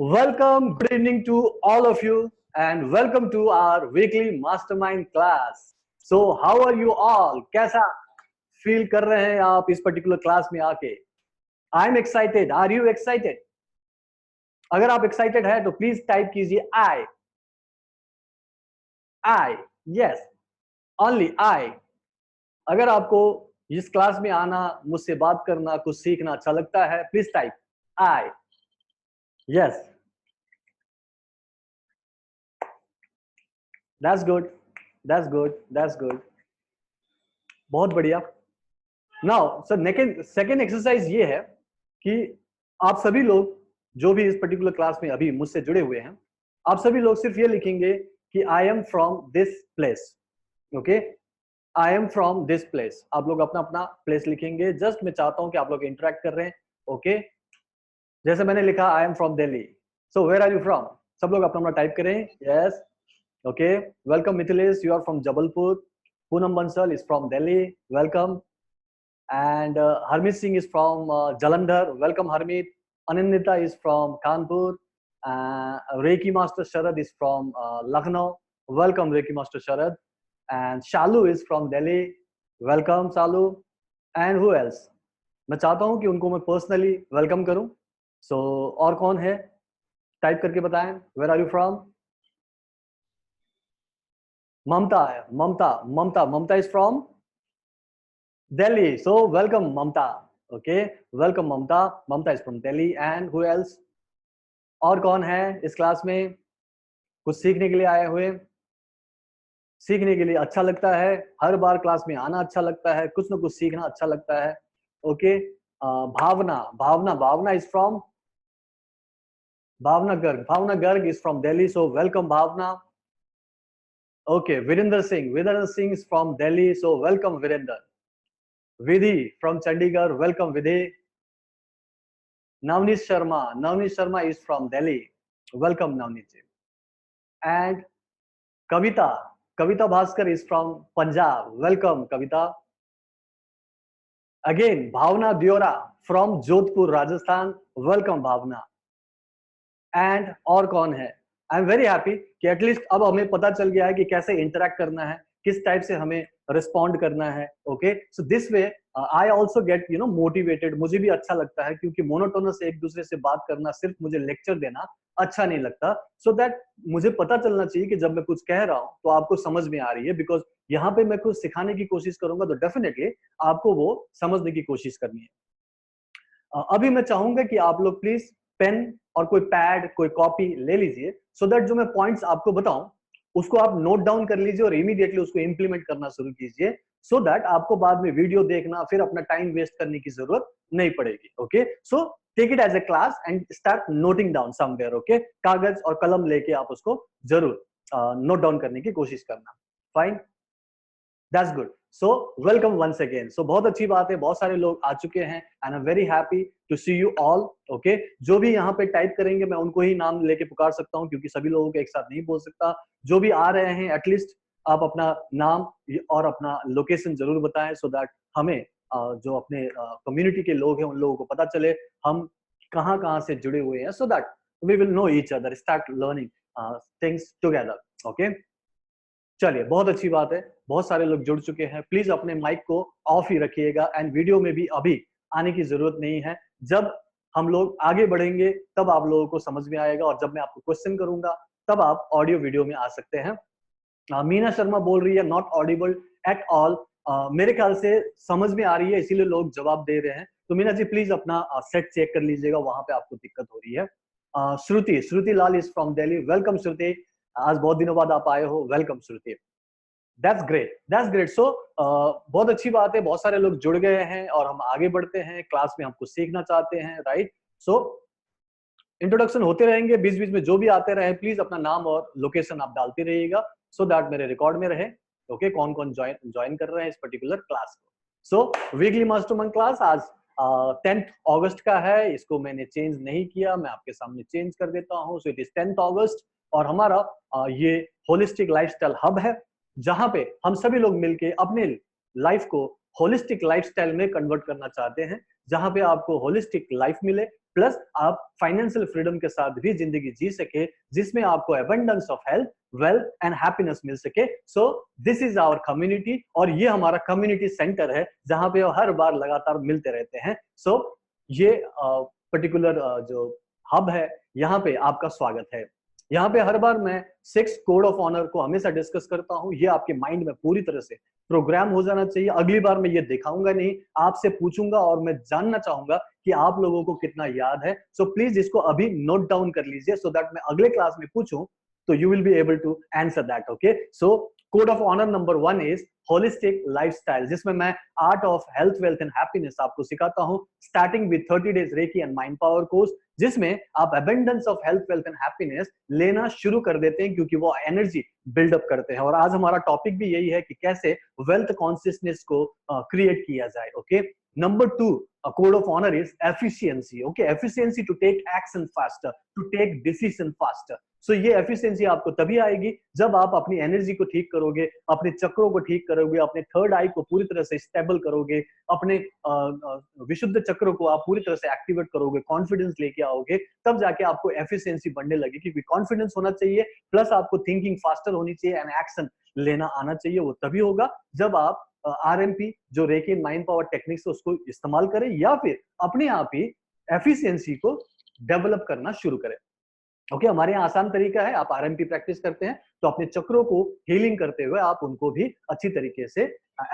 Welcome, good evening to all of you, and welcome to our weekly mastermind class. So, how are you all? कैसा feel कर रहे हैं आप इस particular class में आके? I'm excited. Are you excited? अगर आप excited हैं तो please type कीजिए I. Yes, only I. अगर आपको इस क्लास में आना, मुझसे बात करना, कुछ सीखना अच्छा लगता है, please type I. Yes. That's good. That's good. That's good. बहुत बढ़िया. नाउ सर सेकेंड एक्सरसाइज ये है कि आप सभी लोग जो भी इस पर्टिकुलर क्लास में अभी मुझसे जुड़े हुए हैं, आप सभी लोग सिर्फ ये लिखेंगे कि आई am from this place. Okay, I am from this place. आप लोग अपना अपना प्लेस लिखेंगे. जस्ट मैं चाहता हूं कि आप लोग इंटरेक्ट कर रहे हैं. ओके, जैसे मैंने लिखा I am from Delhi. So where are you from? सब लोग अपना अपना टाइप करें. Yes. Okay, welcome Mithilesh, you are from Jabalpur. Poonam Bansal is from Delhi. Welcome. And Harmeet Singh is from Jalandhar. Welcome, Harmeet. Anindita is from Kanpur. Reiki Master Sharad is from Lucknow. Welcome, Reiki Master Sharad. And Shalu is from Delhi. Welcome, Shalu. And who else? मैं चाहता हूँ कि उनको मैं personally welcome करूँ. So और कौन है? टाइप करके बताएं. Where are you from? Mamta is from Delhi. So welcome, Mamta. Okay, welcome, Mamta. Mamta is from Delhi. And who else? और कौन है इस क्लास में कुछ सीखने के लिए आए हुए? सीखने के लिए अच्छा लगता है, हर बार क्लास में आना अच्छा लगता है, कुछ ना कुछ सीखना अच्छा लगता है. Okay, Bhavna is from Bhavna Garg is from Delhi. So welcome Bhavna. Okay, Virendra Singh is from Delhi. So welcome Virendra. Vidhi from Chandigarh, welcome Vidhi. Navneet Sharma is from Delhi. Welcome Navneet ji. And Kavita Bhaskar is from Punjab. Welcome Kavita. Again Bhavna Diora from Jodhpur, Rajasthan. Welcome Bhavna. And और कौन है? आई am very happy कि at least अब हमें पता चल गया है कि कैसे इंटरेक्ट करना है, किस टाइप से हमें रिस्पॉन्ड करना है. Okay, so this way I also get motivated. मुझे भी अच्छा लगता है क्योंकि मोनोटोनस एक दूसरे से बात करना, सिर्फ मुझे लेक्चर देना अच्छा नहीं लगता. सो दैट मुझे पता चलना चाहिए कि जब मैं कुछ कह रहा हूँ तो आपको समझ में आ रही है. बिकॉज यहाँ पे मैं कुछ सिखाने की कोशिश करूंगा तो डेफिनेटली आपको वो समझने की कोशिश करनी है. अभी मैं चाहूंगा कि आप लोग प्लीज पेन और कोई पैड, कोई कॉपी ले लीजिए, सो दैट जो मैं पॉइंट्स आपको बताऊं उसको आप नोट डाउन कर लीजिए और इमीडिएटली उसको इंप्लीमेंट करना शुरू कीजिए, सो दैट आपको बाद में वीडियो देखना, फिर अपना टाइम वेस्ट करने की जरूरत नहीं पड़ेगी. Okay, so take it as a class and start noting down somewhere. Okay, कागज और कलम लेके आप उसको जरूर नोट डाउन करने की कोशिश करना. Fine, that's good. So welcome once again. So बहुत अच्छी बात है, बहुत सारे लोग आ चुके हैं and I am very happy to see you all. Okay, जो भी यहाँ पे टाइप करेंगे मैं उनको ही नाम लेके पुकार सकता हूँ क्योंकि सभी लोगों को एक साथ नहीं बोल सकता. जो भी आ रहे हैं एटलीस्ट आप अपना नाम और अपना लोकेशन जरूर बताएं, सो दैट हमें जो अपने कम्युनिटी के लोग हैं उन लोगों को पता चले हम कहाँ से जुड़े हुए हैं, so that we will know each other, start learning things together. Okay, चलिए बहुत अच्छी बात है, बहुत सारे लोग जुड़ चुके हैं. प्लीज अपने माइक को ऑफ ही रखिएगा एंड वीडियो में भी अभी आने की जरूरत नहीं है. जब हम लोग आगे बढ़ेंगे तब आप लोगों को समझ में आएगा और जब मैं आपको क्वेश्चन करूंगा तब आप ऑडियो वीडियो में आ सकते हैं. मीना शर्मा बोल रही है नॉट ऑडिबल एट ऑल. मेरे ख्याल से समझ में आ रही है इसीलिए लोग जवाब दे रहे हैं. तो मीना जी प्लीज अपना सेट चेक कर लीजिएगा, वहां पे आपको दिक्कत हो रही है. Shruti Lal is from Delhi. Welcome Shruti, आज बहुत दिनों बाद आप आए हो. Welcome Shruti. That's great. So बहुत अच्छी बात है, बहुत सारे लोग जुड़ गए हैं और हम आगे बढ़ते हैं. क्लास में हम कुछ सीखना चाहते हैं, राइट? सो इंट्रोडक्शन होते रहेंगे, बीच बीच में जो भी आते रहे प्लीज अपना नाम और लोकेशन आप डालते रहिएगा सो दैट मेरे रिकॉर्ड में रहे. ओके, कौन कौन ज्वाइन कर रहे हैं इस पर्टिकुलर क्लास को. सो वीकली मास्टरमाइंड क्लास आज 10th अगस्त का है. इसको मैंने चेंज नहीं किया, मैं आपके सामने चेंज कर देता हूँ. सो इट इज 10th अगस्त और हमारा ये होलिस्टिक लाइफस्टाइल हब है जहां पे हम सभी लोग मिलके अपने लाइफ को होलिस्टिक लाइफस्टाइल में कन्वर्ट करना चाहते हैं, जहां पे आपको होलिस्टिक लाइफ मिले, प्लस आप फाइनेंशियल फ्रीडम के साथ भी जिंदगी जी सके, जिसमें आपको abundance of health, wealth and happiness मिल सके। So this is our community, और ये हमारा कम्युनिटी सेंटर है जहां पे हर बार लगातार मिलते रहते हैं। सो ये पर्टिकुलर जो हब है, यहाँ पे आपका स्वागत है। यहाँ पे हर बार मैं 6 कोड ऑफ ऑनर को हमेशा डिस्कस करता हूँ। ये आपके माइंड में पूरी तरह से प्रोग्राम हो जाना चाहिए। अगली बार मैं ये दिखाऊंगा नहीं, आपसे पूछूंगा और मैं जानना चाहूंगा कि आप लोगों को कितना याद है। सो प्लीज इसको अभी नोट डाउन कर लीजिए, सो दैट मैं अगले क्लास में पूछूं तो you will be able to answer that. Okay, so code of honour number 1 is holistic lifestyle, जिसमें मैं art of health, wealth and happiness आपको सिखाता हूं, starting with 30 days reiki and mind power course, जिसमें आप abundance of health, wealth and happiness लेना शुरू कर देते हैं, क्योंकि वो एनर्जी बिल्डअप करते हैं। और आज हमारा टॉपिक भी यही है कि कैसे वेल्थ कॉन्शियसनेस को क्रिएट किया जाए। Okay, number 2 code of honor is efficiency. Okay, efficiency to take action faster, to take decision faster. So ये एफिशिएंसी आपको तभी आएगी जब आप अपनी एनर्जी को ठीक करोगे, अपने चक्रों को ठीक करोगे, अपने थर्ड आई को पूरी तरह से स्टेबल करोगे, अपने विशुद्ध चक्र को आप पूरी तरह से एक्टिवेट करोगे, कॉन्फिडेंस लेके आओगे, तब जाके आपको एफिशिएंसी बढ़ने लगेगी। क्योंकि कॉन्फिडेंस होना चाहिए, प्लस आपको थिंकिंग फास्टर होनी चाहिए एंड एक्शन लेना आना चाहिए। वो तभी होगा जब आप आरएमपी जो recce and mind power techniques है उसको इस्तेमाल करें, या फिर अपने आप ही एफिशिएंसी को डेवलप करना शुरू करें। ओके, हमारे यहाँ आसान तरीका है, आप आरएमपी प्रैक्टिस करते हैं तो अपने चक्रों को हीलिंग करते हुए आप उनको भी अच्छी तरीके से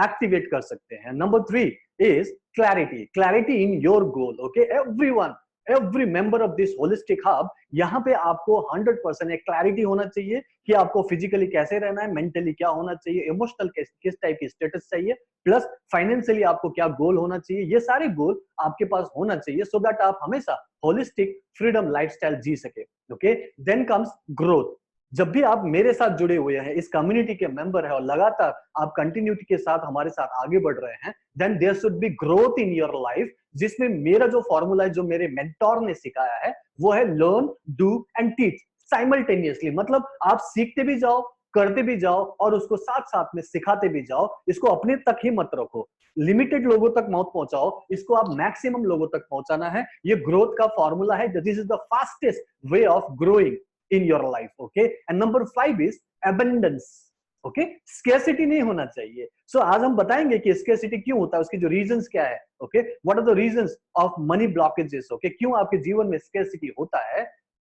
एक्टिवेट कर सकते हैं। Number 3 is clarity, clarity in your goal. Okay, everyone, every member of this holistic hub, यहाँ पे आपको 100% एक क्लैरिटी होना चाहिए कि आपको फिजिकली कैसे रहना है, मेंटली क्या होना चाहिए, इमोशनल किस टाइप की स्टेटस चाहिए, प्लस फाइनेंशियली आपको क्या गोल होना चाहिए। ये सारे गोल आपके पास होना चाहिए, सो दैट आप हमेशा होलिस्टिक फ्रीडम लाइफस्टाइल जी सके। Okay, then comes growth. जब भी आप मेरे साथ जुड़े हुए हैं, इस कम्युनिटी के मेंबर है और लगातार आप कंटिन्यूटी के साथ हमारे साथ आगे बढ़ रहे हैं, then there should be growth in your life, जिसमें मेरा जो फॉर्मूला है, जो मेरे मेंटोर ने सिखाया है, वो है learn, do and teach simultaneously. मतलब आप सीखते भी जाओ, करते भी जाओ और उसको साथ साथ में सिखाते भी जाओ। इसको अपने तक ही मत रखो, लिमिटेड लोगों तक मत पहुंचाओ, इसको आप मैक्सिमम लोगों तक पहुंचाना है। ये ग्रोथ का फॉर्मूला है, this is the fastest way of growing in your life. Okay, and number 5 is abundance. Okay, scarcity नहीं होना चाहिए। सो आज हम बताएंगे कि स्केर्सिटी क्यों होता है, उसके जो रीजंस क्या है। Okay, what are the reasons of money blockages. Okay, क्यों आपके जीवन में स्केर्सिटी होता है।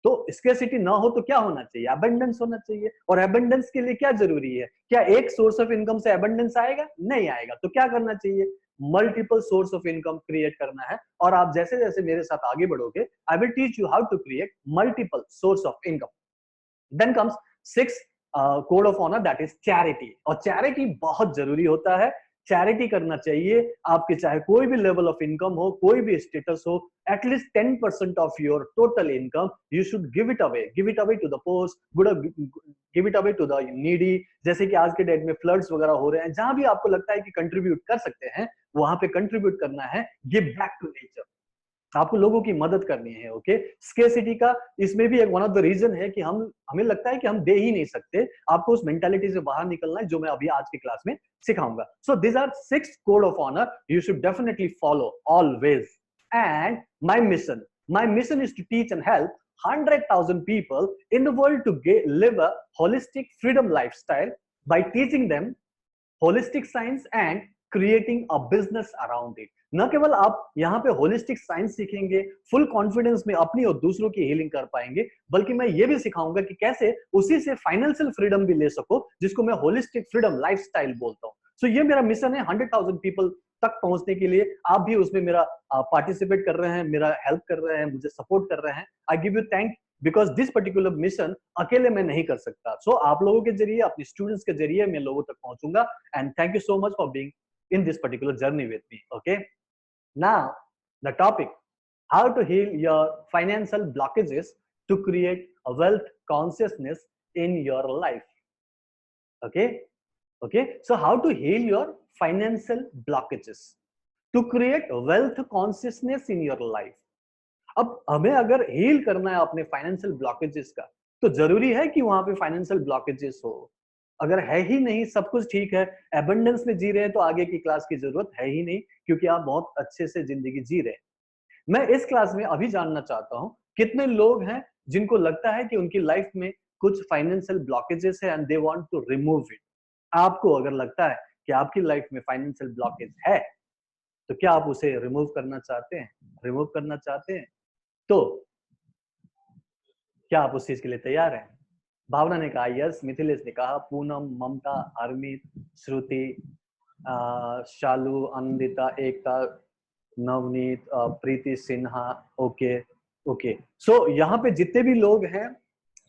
तो स्केर्सिटी ना हो तो क्या होना चाहिए, एबंडेंस होना चाहिए। और एबंडेंस के लिए क्या जरूरी है, क्या एक सोर्स ऑफ इनकम से एबंडेंस आएगा, नहीं आएगा। तो क्या करना चाहिए, multiple source of income create करना है। और आप जैसे जैसे मेरे साथ आगे बढ़ोगे, I will teach you how to create multiple source of income. Then comes 6 code of honour, that is charity. और चैरिटी बहुत जरूरी होता है, चैरिटी करना चाहिए आपके, चाहे कोई भी लेवल ऑफ इनकम हो, कोई भी स्टेटस हो, at least 10% of your total income you should give it away to the post, give it away to the needy. जैसे कि आज के डेट में फ्लड्स वगैरह हो रहे हैं, जहां भी आपको लगता है कि कंट्रीब्यूट कर सकते हैं, वहां पे कंट्रीब्यूट करना है। गिव बैक टू नेचर, आपको लोगों की मदद करनी है। ओके, स्केर्सिटी का इसमें भी एक वन ऑफ द रीजन है कि हमें लगता है कि हम दे ही नहीं सकते। आपको उस मेंटालिटी से बाहर निकलना है, जो मैं अभी आज की क्लास में सिखाऊंगा। So this are 6 code of honour you should definitely follow always. And my mission is to teach and help 100,000 people in the world to live a holistic freedom lifestyle by teaching them holistic science and creating a business around it. न केवल आप यहाँ पे holistic science सीखेंगे, full confidence में अपनी और दूसरों की हीलिंग कर पाएंगे, बल्कि मैं ये भी सिखाऊंगा कि कैसे उसी से फाइनेंशियल फ्रीडम भी ले सको, जिसको मैं होलिस्टिक फ्रीडम लाइफस्टाइल बोलता हूँ। सो ये मेरा मिशन है 100,000 पीपल तक पहुंचने के लिए। आप भी उसमें मेरा पार्टिसिपेट कर रहे हैं, मेरा हेल्प कर रहे हैं, मुझे सपोर्ट कर रहे हैं। I give you thank, because this particular mission अकेले मैं नहीं कर सकता। सो आप लोगों के जरिए, अपने स्टूडेंट्स के जरिए मैं लोगों तक पहुंचूंगा। And thank you so much for being in this particular journey with me. Okay, now the topic, how to heal your financial blockages to create a wealth consciousness in your life. Okay, so how to heal your financial blockages to create wealth consciousness in your life. अब हमें अगर heal करना है अपने financial blockages का, तो जरूरी है कि वहां पे फाइनेंशियल ब्लॉकेजेस हो। अगर है ही नहीं, सब कुछ ठीक है, एबंडेंस में जी रहे हैं, तो आगे की क्लास की जरूरत है ही नहीं, क्योंकि आप बहुत अच्छे से जिंदगी जी रहे हैं। मैं इस क्लास में अभी जानना चाहता हूं कितने लोग हैं जिनको लगता है कि उनकी लाइफ में कुछ फाइनेंशियल ब्लॉकेजेस है and they want to remove it. आपको अगर लगता है कि आपकी लाइफ में फाइनेंशियल ब्लॉकेज है तो क्या आप उसे रिमूव करना चाहते हैं? रिमूव करना चाहते हैं तो क्या आप उस चीज के लिए तैयार हैं? भावना ने कहा यस, मिथिलेश ने कहा, पूनम, ममता, हरमीत, श्रुति, शालू, आनंदिता, एकता, नवनीत, प्रीति सिन्हा, ओके ओके। सो यहाँ पे जितने भी लोग हैं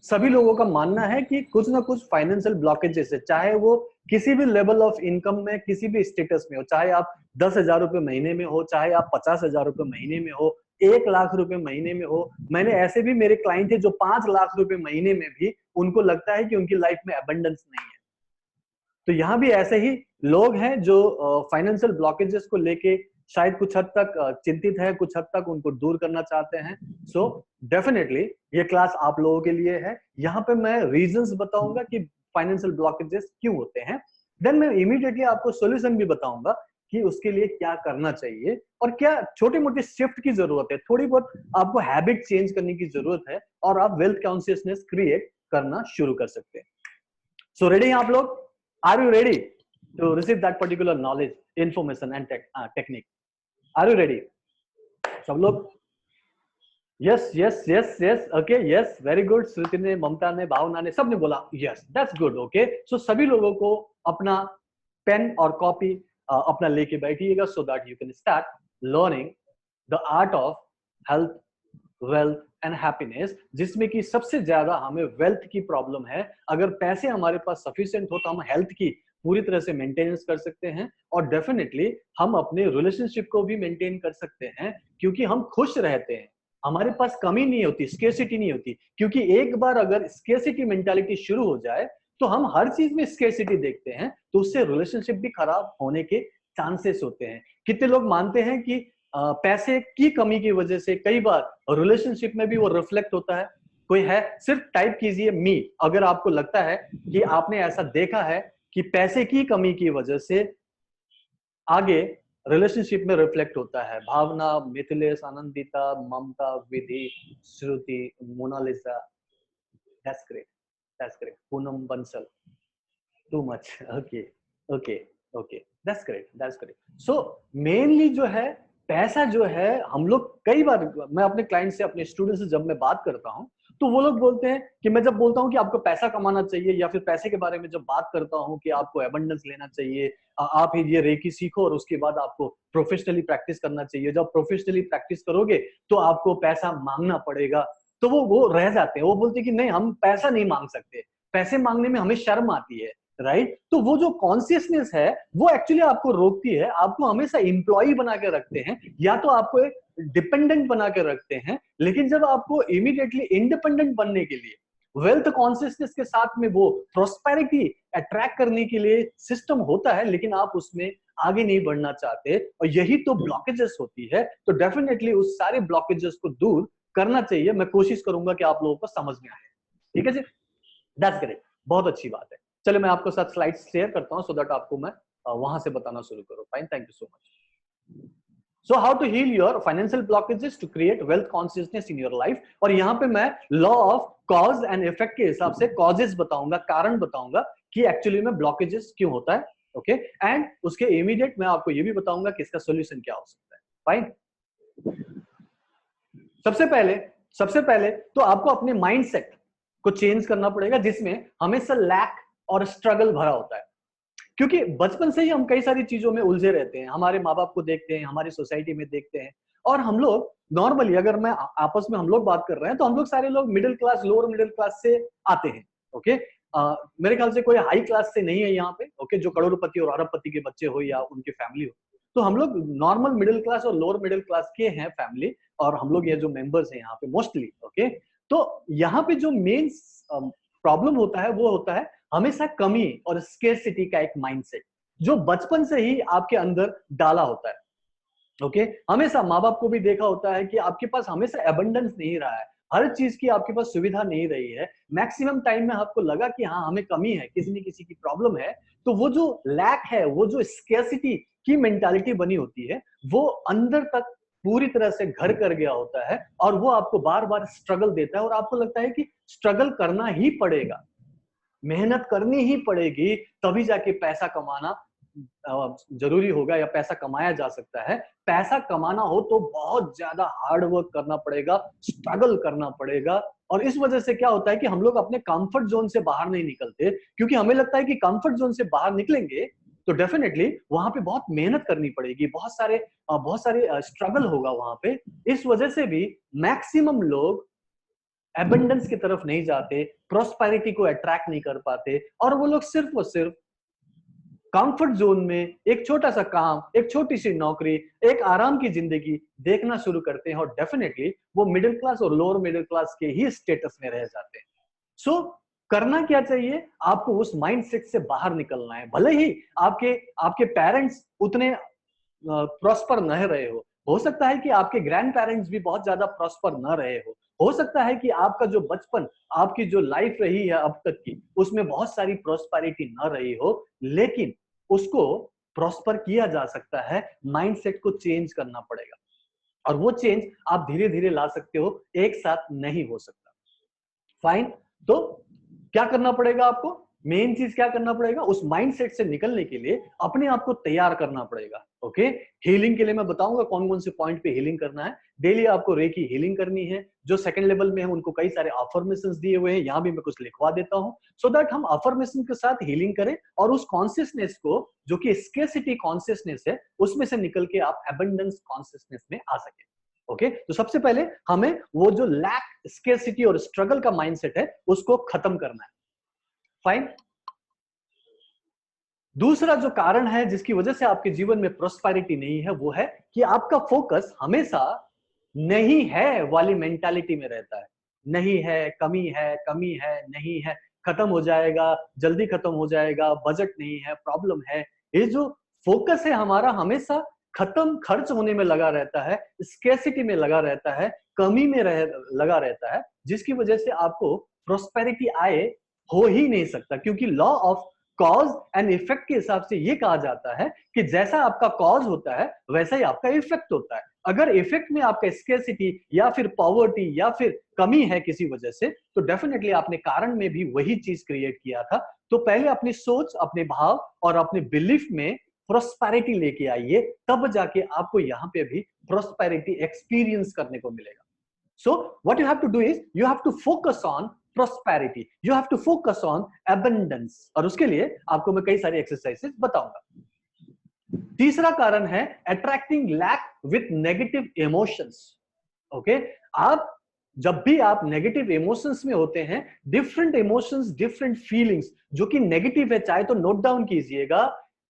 सभी लोगों का मानना है कि कुछ ना कुछ फाइनेंशियल ब्लॉकेजेस है, चाहे वो किसी भी लेवल ऑफ इनकम में, किसी भी स्टेटस में हो, चाहे आप 10,000 रुपए महीने में हो, चाहे आप 50,000 रुपए महीने में हो, 1 लाख रुपए महीने में हो। मैंने ऐसे भी मेरे क्लाइंट है जो 5 लाख रुपए महीने में भी उनको लगता है कि उनकी लाइफ में अबंडेंस नहीं है। तो यहाँ भी ऐसे ही लोग हैं जो फाइनेंशियल ब्लॉकेजेस को लेके शायद कुछ हद तक चिंतित है, कुछ हद तक उनको दूर करना चाहते हैं। सो डेफिनेटली ये क्लास आप लोगों के लिए है। यहाँ पे मैं रीजंस बताऊंगा कि फाइनेंशियल ब्लॉकेजेस क्यों होते हैं, देन मैं इमीडिएटली आपको सॉल्यूशन भी बताऊंगा कि उसके लिए क्या करना चाहिए और क्या छोटी मोटी शिफ्ट की जरूरत है, थोड़ी बहुत आपको हैबिट चेंज करने की जरूरत है और आप वेल्थ कॉन्शियसनेस क्रिएट करना शुरू कर सकते हैं। सो रेडी हैं आप लोग? Are you ready to receive that particular knowledge, information and technique? Are you ready? सब लोग yes yes yes yes okay yes very good. Shruti ने, ममता ने, भावना ने, सबने बोला yes, that's good. Okay, so सभी लोगों को अपना पेन और कॉपी अपना लेके बैठिएगा so that you can start learning the art of health, wealth and happiness, जिसमें कि सबसे ज्यादा हमें वेल्थ की प्रॉब्लम है। अगर पैसे हमारे पास सफिशिएंट हो तो हम हेल्थ की पूरी तरह से मेंटेनेंस कर सकते हैं और डेफिनेटली हम अपने रिलेशनशिप को भी मेंटेन कर सकते हैं, क्योंकि हम खुश रहते हैं, हमारे पास कमी नहीं होती, स्केर्सिटी नहीं होती। क्योंकि एक बार अगर स्केर्सिटी मेंटालिटी शुरू हो जाए तो हम हर चीज में स्केर्सिटी देखते हैं, तो उससे रिलेशनशिप भी खराब होने के चांसेस होते हैं। कितने लोग मानते हैं कि पैसे की कमी की वजह से कई बार रिलेशनशिप में भी वो रिफ्लेक्ट होता है? कोई है? सिर्फ टाइप कीजिए मी, अगर आपको लगता है कि आपने ऐसा देखा है कि पैसे की कमी की वजह से आगे रिलेशनशिप में रिफ्लेक्ट होता है। Bhavna, Mithilesh, Anandita, Mamta, Vidhi, Shruti, Monalisa, that's great, that's great. Poonam Bansal, too much, okay okay okay, that's great, that's great. So mainly जो है पैसा जो है, हम लोग कई बार, मैं अपने क्लाइंट से, अपने स्टूडेंट से जब मैं बात करता हूं तो वो लोग बोलते हैं कि मैं जब बोलता हूं कि आपको पैसा कमाना चाहिए या फिर पैसे के बारे में जब बात करता हूं कि आपको एबंडेंस लेना चाहिए, आप ये रेकी सीखो और उसके बाद आपको प्रोफेशनली प्रैक्टिस करना चाहिए, जब प्रोफेशनली प्रैक्टिस करोगे तो आपको पैसा मांगना पड़ेगा, तो वो रह जाते हैं। वो बोलते हैं कि नहीं, हम पैसा नहीं मांग सकते, पैसे मांगने में हमें शर्म आती है, राइट? तो वो जो कॉन्शियसनेस है वो एक्चुअली आपको रोकती है, आपको हमेशा इंप्लॉई बना के रखते हैं या तो आपको एक डिपेंडेंट बना के रखते हैं। लेकिन जब आपको इमीडिएटली इंडिपेंडेंट बनने के लिए वेल्थ कॉन्शियसनेस के साथ में वो प्रोस्पेरिटी अट्रैक्ट करने के लिए सिस्टम होता है, लेकिन आप उसमें आगे नहीं बढ़ना चाहते और यही तो ब्लॉकेजेस होती है। तो डेफिनेटली उस सारे ब्लॉकेजेस को दूर करना चाहिए। मैं कोशिश करूंगा कि आप लोगों को समझ में आए। ठीक है जी, दैट्स ग्रेट, बहुत अच्छी बात है। चलिए मैं आपको साथ स्लाइड्स शेयर करता हूं सो दैट आपको मैं वहां से बताना शुरू करूं। Fine, thank you so much. So how to heal your financial blockages to create wealth consciousness in your life. और यहाँ पे मैं law of cause and effect के हिसाब से कॉजेस बताऊंगा, कारण बताऊंगा कि एक्चुअली में ब्लॉकेजेस क्यों होता है। ओके, एंड उसके इमीडिएट मैं आपको ये भी बताऊंगा कि इसका सोल्यूशन क्या हो सकता है। फाइन, सबसे पहले तो आपको अपने माइंडसेट को चेंज करना पड़ेगा, जिसमें हमेशा लैक और स्ट्रगल भरा होता है। क्योंकि बचपन से ही हम कई सारी चीजों में उलझे रहते हैं, हमारे माँ बाप को देखते हैं, हमारी सोसाइटी में देखते हैं, और हम लोग नॉर्मली, अगर मैं आपस में हम लोग बात कर रहे हैं तो हम लोग सारे लोग middle class, lower middle class से आते हैं। ओके, मेरे ख्याल से कोई हाई क्लास से नहीं है यहाँ पे। ओके, जो करोड़पति और अरबपति के बच्चे हो या उनकी फैमिली हो, तो हम लोग नॉर्मल मिडिल क्लास और लोअर मिडिल क्लास के हैं फैमिली, और हम लोग ये जो मेंबर्स हैं यहाँ पे मोस्टली। ओके, तो यहाँ पे जो मेन प्रॉब्लम होता है वो होता है हमेशा कमी और स्केर्सिटी का एक माइंडसेट जो बचपन से ही आपके अंदर डाला होता है। ओके, हमेशा माँ बाप को भी देखा होता है कि आपके पास हमेशा एबंडेंस नहीं रहा है, हर चीज की आपके पास सुविधा नहीं रही है। मैक्सिमम टाइम में आपको लगा कि हाँ, हमें कमी है, किसी न किसी की प्रॉब्लम है, तो वो जो लैक है, वो जो स्केर्सिटी की मेंटालिटी बनी होती है, वो अंदर तक पूरी तरह से घर कर गया होता है और वो आपको बार बार स्ट्रगल देता है और आपको लगता है कि स्ट्रगल करना ही पड़ेगा, मेहनत करनी ही पड़ेगी, तभी जाके पैसा कमाना जरूरी होगा या पैसा कमाया जा सकता है। पैसा कमाना हो तो बहुत ज्यादा हार्ड वर्क करना पड़ेगा, स्ट्रगल करना पड़ेगा। और इस वजह से क्या होता है कि हम लोग अपने कंफर्ट जोन से बाहर नहीं निकलते, क्योंकि हमें लगता है कि कंफर्ट जोन से बाहर निकलेंगे तो डेफिनेटली वहां पे बहुत मेहनत करनी पड़ेगी, बहुत सारे स्ट्रगल होगा वहां पे। इस वजह से भी मैक्सिमम लोग एबंडेंस की तरफ नहीं जाते, प्रोस्पेरिटी को अट्रैक्ट नहीं कर पाते, और वो लोग सिर्फ और सिर्फ कंफर्ट जोन में एक छोटा सा काम, एक छोटी सी नौकरी, एक आराम की जिंदगी देखना शुरू करते हैं, और डेफिनेटली वो मिडिल क्लास और लोअर मिडिल क्लास के ही स्टेटस में रह जाते हैं। सो करना क्या चाहिए? आपको उस माइंडसेट से बाहर निकलना है। भले ही आपके आपके पेरेंट्स उतने प्रॉस्पर न रहे हो सकता है कि आपके ग्रैंड पेरेंट्स भी बहुत ज्यादा प्रॉस्पर न रहे हो सकता है कि आपका जो बचपन, आपकी जो लाइफ रही है अब तक की, उसमें बहुत सारी प्रॉस्पेरिटी न रही हो, लेकिन उसको प्रॉस्पर किया जा सकता है। माइंडसेट को चेंज करना पड़ेगा, और वो चेंज आप धीरे धीरे ला सकते हो, एक साथ नहीं हो सकता। फाइन। तो क्या करना पड़ेगा आपको? मेन चीज क्या करना पड़ेगा? उस माइंडसेट से निकलने के लिए अपने आप को तैयार करना पड़ेगा। ओके, हीलिंग के लिए मैं बताऊंगा कौन कौन से पॉइंट पे हीलिंग करना है। डेली आपको रेकी हीलिंग करनी है। जो सेकंड लेवल में है उनको कई सारे अफर्मेशंस दिए हुए हैं, यहां भी मैं कुछ लिखवा देता हूं, सो दैट हम अफर्मेशन के साथ हीलिंग करें और उस कॉन्शियसनेस को, जो कि स्केर्सिटी कॉन्शियसनेस है, उसमें से निकल के आप एबंडेंस कॉन्शियसनेस में आ सके। ओके, तो सबसे पहले हमें वो जो लैक, स्केर्सिटी और स्ट्रगल का माइंडसेट है उसको खत्म करना है। फाइन। दूसरा जो कारण है जिसकी वजह से आपके जीवन में प्रोस्पेरिटी नहीं है, वो है कि आपका फोकस हमेशा नहीं है वाली मेंटालिटी में रहता है। नहीं है, कमी है, कमी है, नहीं है, खत्म हो जाएगा, जल्दी खत्म हो जाएगा, बजट नहीं है, प्रॉब्लम है। ये जो फोकस है हमारा हमेशा खत्म, खर्च होने में लगा रहता है, स्केर्सिटी में लगा रहता है, कमी में लगा रहता है, जिसकी वजह से आपको प्रोस्पेरिटी आए हो ही नहीं सकता। क्योंकि law of cause and effect के हिसाब से ये कहा जाता है कि जैसा आपका कॉज होता है वैसा ही आपका इफेक्ट होता है। अगर इफेक्ट में आपका स्केर्सिटी या फिर पॉवर्टी या फिर कमी है किसी वजह से, तो डेफिनेटली आपने कारण में भी वही चीज क्रिएट किया था। तो पहले अपनी सोच, अपने भाव और अपने बिलीफ में प्रोस्पेरिटी लेके आइए, तब जाके आपको यहाँ पे भी प्रोस्पेरिटी एक्सपीरियंस करने को मिलेगा। So what you have to do is you have to focus on prosperity, you have to focus on abundance, और उसके लिए आपको मैं कई सारी एक्सरसाइजेस बताऊंगा। तीसरा कारण है attracting lack with negative emotions. Okay, आप जब भी आप नेगेटिव इमोशंस में होते हैं, डिफरेंट इमोशंस, डिफरेंट फीलिंग्स जो कि नेगेटिव है, चाहे तो नोट डाउन कीजिएगा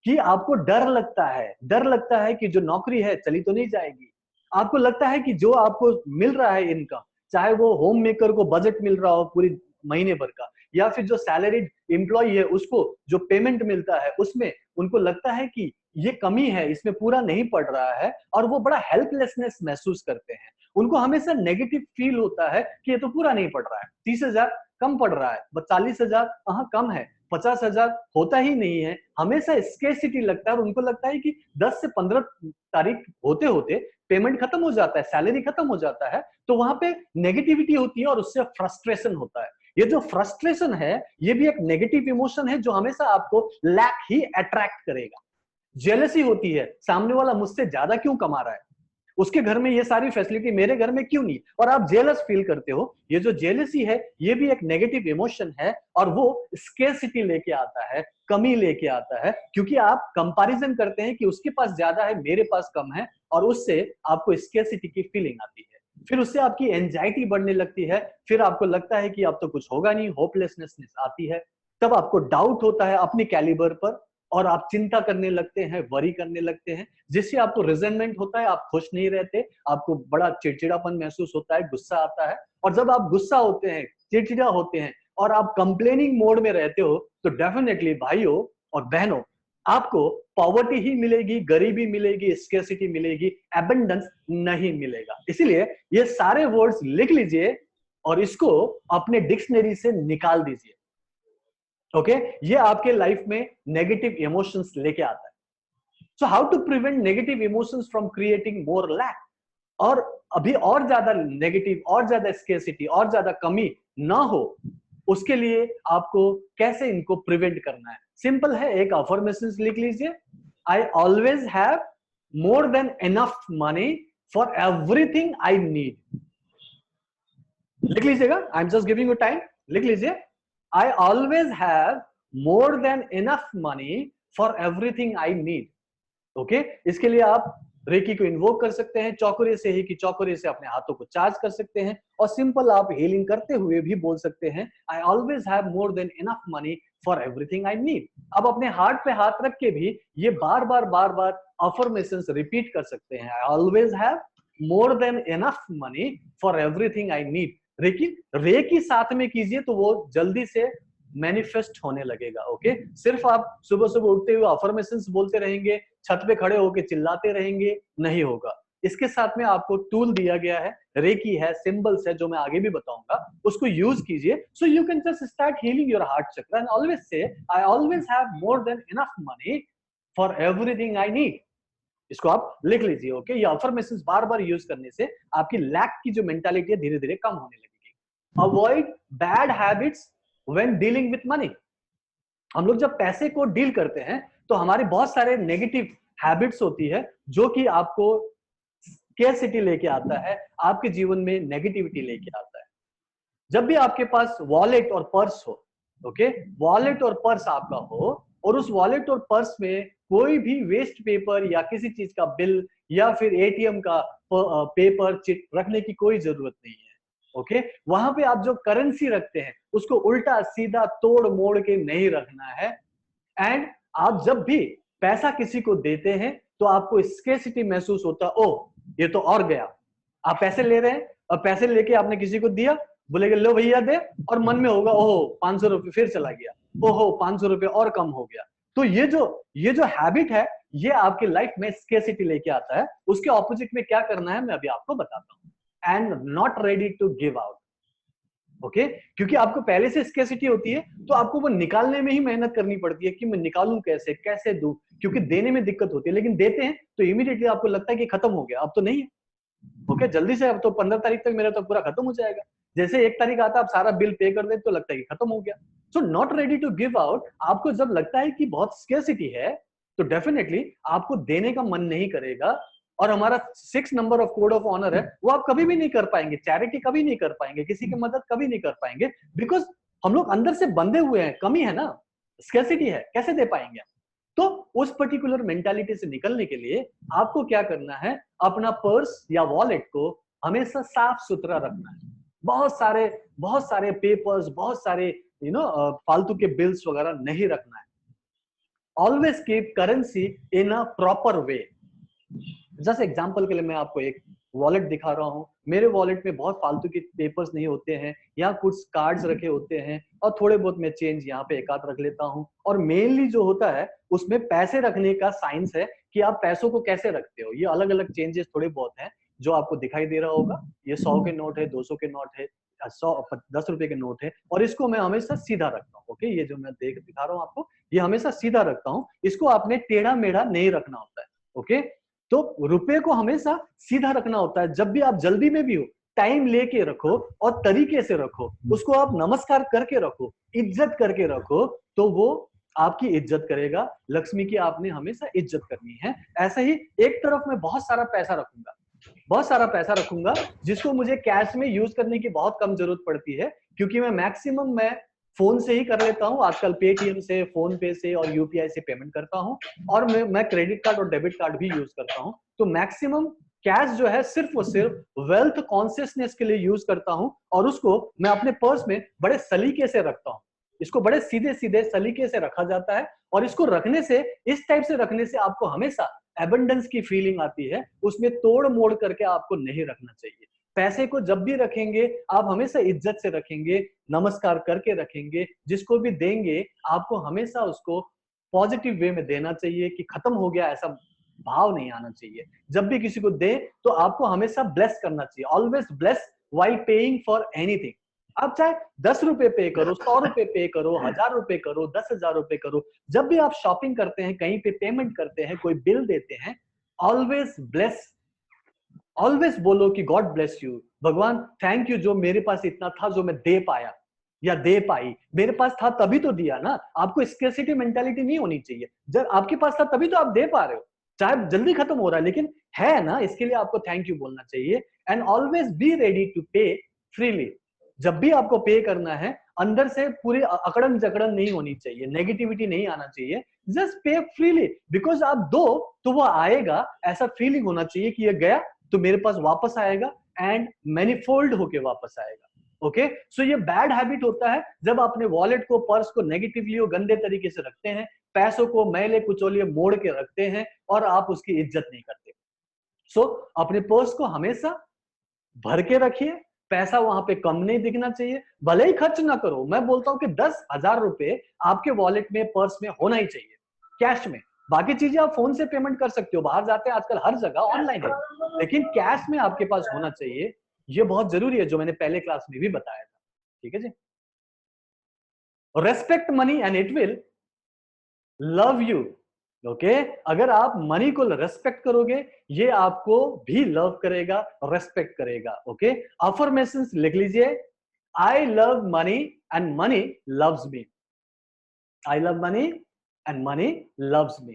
कि आपको डर लगता है कि जो नौकरी है चली तो नहीं जाएगी। आपको लगता है कि जो आपको मिल रहा है इनकम, चाहे वो होम मेकर को बजट मिल रहा हो पूरी महीने भर का, या फिर जो सैलरीड एम्प्लॉय है उसको जो पेमेंट मिलता है उसमें उनको लगता है कि ये कमी है, इसमें पूरा नहीं पड़ रहा है, और वो बड़ा हेल्पलेसनेस महसूस करते हैं। उनको हमेशा नेगेटिव फील होता है कि ये तो पूरा नहीं पड़ रहा है, 30,000 कम पड़ रहा है, 40,000 कम है, 50,000 होता ही नहीं है। हमेशा स्केर्सिटी लगता है और उनको लगता है कि 10 से 15 तारीख होते होते पेमेंट खत्म हो जाता है, सैलरी खत्म हो जाता है, तो वहां पे नेगेटिविटी होती है और उससे फ्रस्ट्रेशन होता है। ये जो फ्रस्ट्रेशन है ये भी एक नेगेटिव इमोशन है जो हमेशा आपको लैक ही अट्रैक्ट करेगा। जेलसी होती है, सामने वाला मुझसे ज्यादा क्यों कमा रहा है, उसके घर में ये सारी फैसिलिटी मेरे घर में क्यों नहीं, और आप जेलस फील करते हो। ये जो जेलसी है ये भी एक नेगेटिव इमोशन है, और वो स्केर्सिटी लेके आता है, कमी लेके आता है, क्योंकि आप कंपैरिजन करते हैं कि उसके पास ज्यादा है, मेरे पास कम है, और उससे आपको स्केर्सिटी की फीलिंग आती है। फिर उससे आपकी एंजाइटी बढ़ने लगती है, फिर आपको लगता है कि अब तो कुछ होगा नहीं, होपलेसनेस आती है। तब आपको डाउट होता है अपने कैलिबर पर, और आप चिंता करने लगते हैं, वरी करने लगते हैं, जिससे आपको रिजेंटमेंट होता है, आप खुश नहीं रहते, आपको बड़ा चिड़चिड़ापन महसूस होता है, गुस्सा आता है। और जब आप गुस्सा होते हैं, चिड़चिड़ा होते हैं और आप कंप्लेनिंग मोड में रहते हो, तो डेफिनेटली भाइयों और बहनों, आपको पॉवर्टी ही मिलेगी, गरीबी मिलेगी, स्केर्सिटी मिलेगी, एबंडेंस नहीं मिलेगा। इसीलिए ये सारे वर्ड्स लिख लीजिए और इसको अपने डिक्शनरी से निकाल दीजिए। ओके, ये आपके लाइफ में नेगेटिव इमोशंस लेके आता है। So how to prevent negative emotions from creating more lack? और अभी और ज्यादा नेगेटिव, और ज्यादा स्केर्सिटी, और ज्यादा कमी ना हो, उसके लिए आपको कैसे इनको प्रिवेंट करना है? सिंपल है, एक अफर्मेशन लिख लीजिए, आई always have more than enough money for everything I need. लिख लीजिएगा, I am just giving you time, लिख लीजिए, आई always have more than enough money for everything I need. Okay, इसके लिए आप रेकी को इन्वोक कर सकते हैं, चौकरे से ही कि चौकरे से अपने हाथों को चार्ज कर सकते हैं, और सिंपल आप हीलिंग करते हुए भी बोल सकते हैं, I always have more than enough money for everything I need. अब अपने हार्ट पे हाथ रख के भी ये बार बार अफर्मेशंस रिपीट कर सकते हैं, I always have more than enough money for everything I need. Reiki साथ में कीजिए तो वो जल्दी से मैनिफेस्ट होने लगेगा। ओके, सिर्फ आप सुबह सुबह उठते हुए अफर्मेशंस बोलते रहेंगे, छत पे खड़े होके चिल्लाते रहेंगे, नहीं होगा। इसके साथ में आपको टूल दिया गया है, रेकी है, सिंबल्स है, जो मैं आगे भी बताऊंगा, उसको यूज कीजिए, so you can just start healing your heart chakra and always say I always have more than enough money for everything I need. इसको आप लिख लीजिए। ओके, ये अफर्मेशंस बार बार यूज करने से आपकी लैक की जो मेंटालिटी है धीरे धीरे कम होने लगेगी। Avoid bad habits when dealing with money. हम लोग जब पैसे को डील करते हैं तो हमारे बहुत सारे नेगेटिव हैबिट्स होती है जो कि आपको स्केर्सिटी लेके आता है, आपके जीवन में नेगेटिविटी लेके आता है। जब भी आपके पास वॉलेट और पर्स हो, ओके, वॉलेट और पर्स आपका हो, और उस वॉलेट और पर्स में कोई भी वेस्ट पेपर या किसी चीज का बिल या फिर एटीएम का पेपर चिट रखने की कोई जरूरत नहीं है। ओके, वहां पे आप जो करेंसी रखते हैं उसको उल्टा सीधा तोड़ मोड़ के नहीं रखना है। एंड आप जब भी पैसा किसी को देते हैं तो आपको स्केर्सिटी महसूस होता, ओ ये तो और गया। आप पैसे ले रहे हैं और पैसे लेके आपने किसी को दिया, बोलेगे लो भैया दे, और मन में होगा ओहो 500 रुपये फिर चला गया, ओहो 500 रुपये और कम हो गया। तो ये जो हैबिट है ये आपकी लाइफ में स्केर्सिटी लेके आता है। उसके ऑपोजिट में क्या करना है मैं अभी आपको बताता हूँ। And not ready to give out. Okay, क्योंकि आपको पहले से स्केर्सिटी होती है तो आपको वो निकालने में ही मेहनत करनी पड़ती है कि मैं निकालूं कैसे, कैसे दूं, क्योंकि देने में दिक्कत होती है। लेकिन देते हैं तो इमीडिएटली आपको लगता है कि खत्म हो गया, अब तो नहीं है। ओके, जल्दी से, अब तो 15 तारीख तक मेरा तो पूरा खत्म हो जाएगा। जैसे 1 तारीख आता है आप सारा बिल पे कर दे तो लगता है कि खत्म हो गया। So not ready to give out. आपको जब लगता है कि बहुत स्केर्सिटी है तो डेफिनेटली आपको देने का मन नहीं करेगा। और हमारा 6 number of code of honour है, वो आप कभी भी नहीं कर पाएंगे, चैरिटी कभी नहीं कर पाएंगे, किसी की मदद कभी नहीं कर पाएंगे, बिकॉज हम लोग अंदर से बंधे हुए हैं, कमी है ना, स्केर्सिटी है, कैसे दे पाएंगे। तो उस पर्टिकुलर मेंटालिटी से निकलने के लिए आपको क्या करना है, अपना पर्स या वॉलेट को हमेशा साफ सुथरा रखना है। बहुत सारे पेपर्स, बहुत सारे फालतू के बिल्स वगैरह नहीं रखना है। Always keep currency in a proper way. Just example के लिए मैं आपको एक वॉलेट दिखा रहा हूँ। मेरे वॉलेट में बहुत फालतू के पेपर्स नहीं होते हैं, यहाँ कुछ कार्ड्स रखे होते हैं और थोड़े बहुत मैं चेंज यहाँ पे एक आध रख लेता हूँ। और मेनली जो होता है उसमें पैसे रखने का साइंस है कि आप पैसों को कैसे रखते हो। ये अलग अलग चेंजेस थोड़े बहुत हैं जो आपको दिखाई दे रहा होगा। ये 100 के नोट है, 200 के नोट है, 10 रुपए के नोट है, और इसको मैं हमेशा सीधा रखता हूँ। ओके, ये जो मैं दिखा रहा हूँ आपको, ये हमेशा सीधा रखता हूँ। इसको आपने टेढ़ा मेढ़ा नहीं रखना होता है। ओके, तो रुपए को हमेशा सीधा रखना होता है। जब भी आप जल्दी में भी हो, टाइम लेके रखो और तरीके से रखो, उसको आप नमस्कार करके रखो, इज्जत करके रखो, तो वो आपकी इज्जत करेगा। लक्ष्मी की आपने हमेशा इज्जत करनी है। ऐसे ही एक तरफ मैं बहुत सारा पैसा रखूंगा जिसको मुझे कैश में यूज करने की बहुत कम जरूरत पड़ती है, क्योंकि मैं फोन से ही कर लेता हूँ आजकल, पेटीएम से, फोन पे से और यूपीआई से पेमेंट करता हूँ। और मैं क्रेडिट कार्ड और डेबिट कार्ड भी यूज करता हूँ। तो मैक्सिमम कैश जो है सिर्फ और सिर्फ वेल्थ कॉन्शियसनेस के लिए यूज करता हूँ, और उसको मैं अपने पर्स में बड़े सलीके से रखता हूँ। इसको बड़े सीधे सीधे सलीके से रखा जाता है, और इसको रखने से, इस टाइप से रखने से आपको हमेशा एबंडेंस की फीलिंग आती है। उसमें तोड़ मोड़ करके आपको नहीं रखना चाहिए। पैसे को जब भी रखेंगे आप हमेशा इज्जत से रखेंगे, नमस्कार करके रखेंगे। जिसको भी देंगे आपको हमेशा उसको पॉजिटिव वे में देना चाहिए कि खत्म हो गया ऐसा भाव नहीं आना चाहिए। जब भी किसी को दे तो आपको हमेशा ब्लेस करना चाहिए। Always bless while paying for anything. आप चाहे 10 रुपए पे करो, 100 रुपए पे करो, 1000 रुपए करो, 10,000 रुपए करो। जब भी आप शॉपिंग करते हैं, कहीं पे पेमेंट करते हैं, कोई बिल देते हैं, ऑलवेज ब्लेस ऑलवेज बोलो कि गॉड ब्लेस यू, भगवान थैंक यू जो मेरे पास इतना था जो मैं दे पाया या दे पाई, मेरे पास था तभी तो दिया ना। आपको स्कैर्सिटी मेंटालिटी नहीं होनी चाहिए, जब आपके पास था तभी तो आप दे पा रहे हो, चाहे जल्दी खत्म हो रहा है लेकिन है ना, इसके लिए आपको थैंक यू बोलना चाहिए। And always be ready to pay freely. जब भी आपको पे करना है, अंदर से पूरी अकड़न जकड़न नहीं होनी चाहिए, नेगेटिविटी नहीं आना चाहिए, जस्ट पे फ्रीली, बिकॉज आप दो तो वो आएगा, ऐसा फीलिंग होना चाहिए कि ये गया तो मेरे पास वापस आएगा एंड मैनीफोल्ड होके वापस आएगा। ओके, सो ये बैड हैबिट होता है जब अपने वॉलेट को, पर्स को नेगेटिवली और गंदे तरीके से रखते हैं, पैसों को मैले कुचौलिए मोड़ के रखते हैं और आप उसकी इज्जत नहीं करते। सो अपने पर्स को हमेशा भर के रखिए, पैसा वहां पे कम नहीं दिखना चाहिए, भले ही खर्च ना करो। मैं बोलता हूं कि 10,000 रुपए आपके वॉलेट में, पर्स में होना ही चाहिए, कैश में। बाकी चीजें आप फोन से पेमेंट कर सकते हो, बाहर जाते हैं आजकल हर जगह ऑनलाइन है, लेकिन कैश में आपके पास होना चाहिए। ये बहुत जरूरी है, जो मैंने पहले क्लास में भी बताया था। ठीक है जी। Respect money and it will love you. Okay, अगर आप मनी को रेस्पेक्ट करोगे, ये आपको भी लव करेगा, रेस्पेक्ट करेगा। ओके, अफर्मेशंस लिख लीजिए। I love money and money loves me. I love money and money loves me.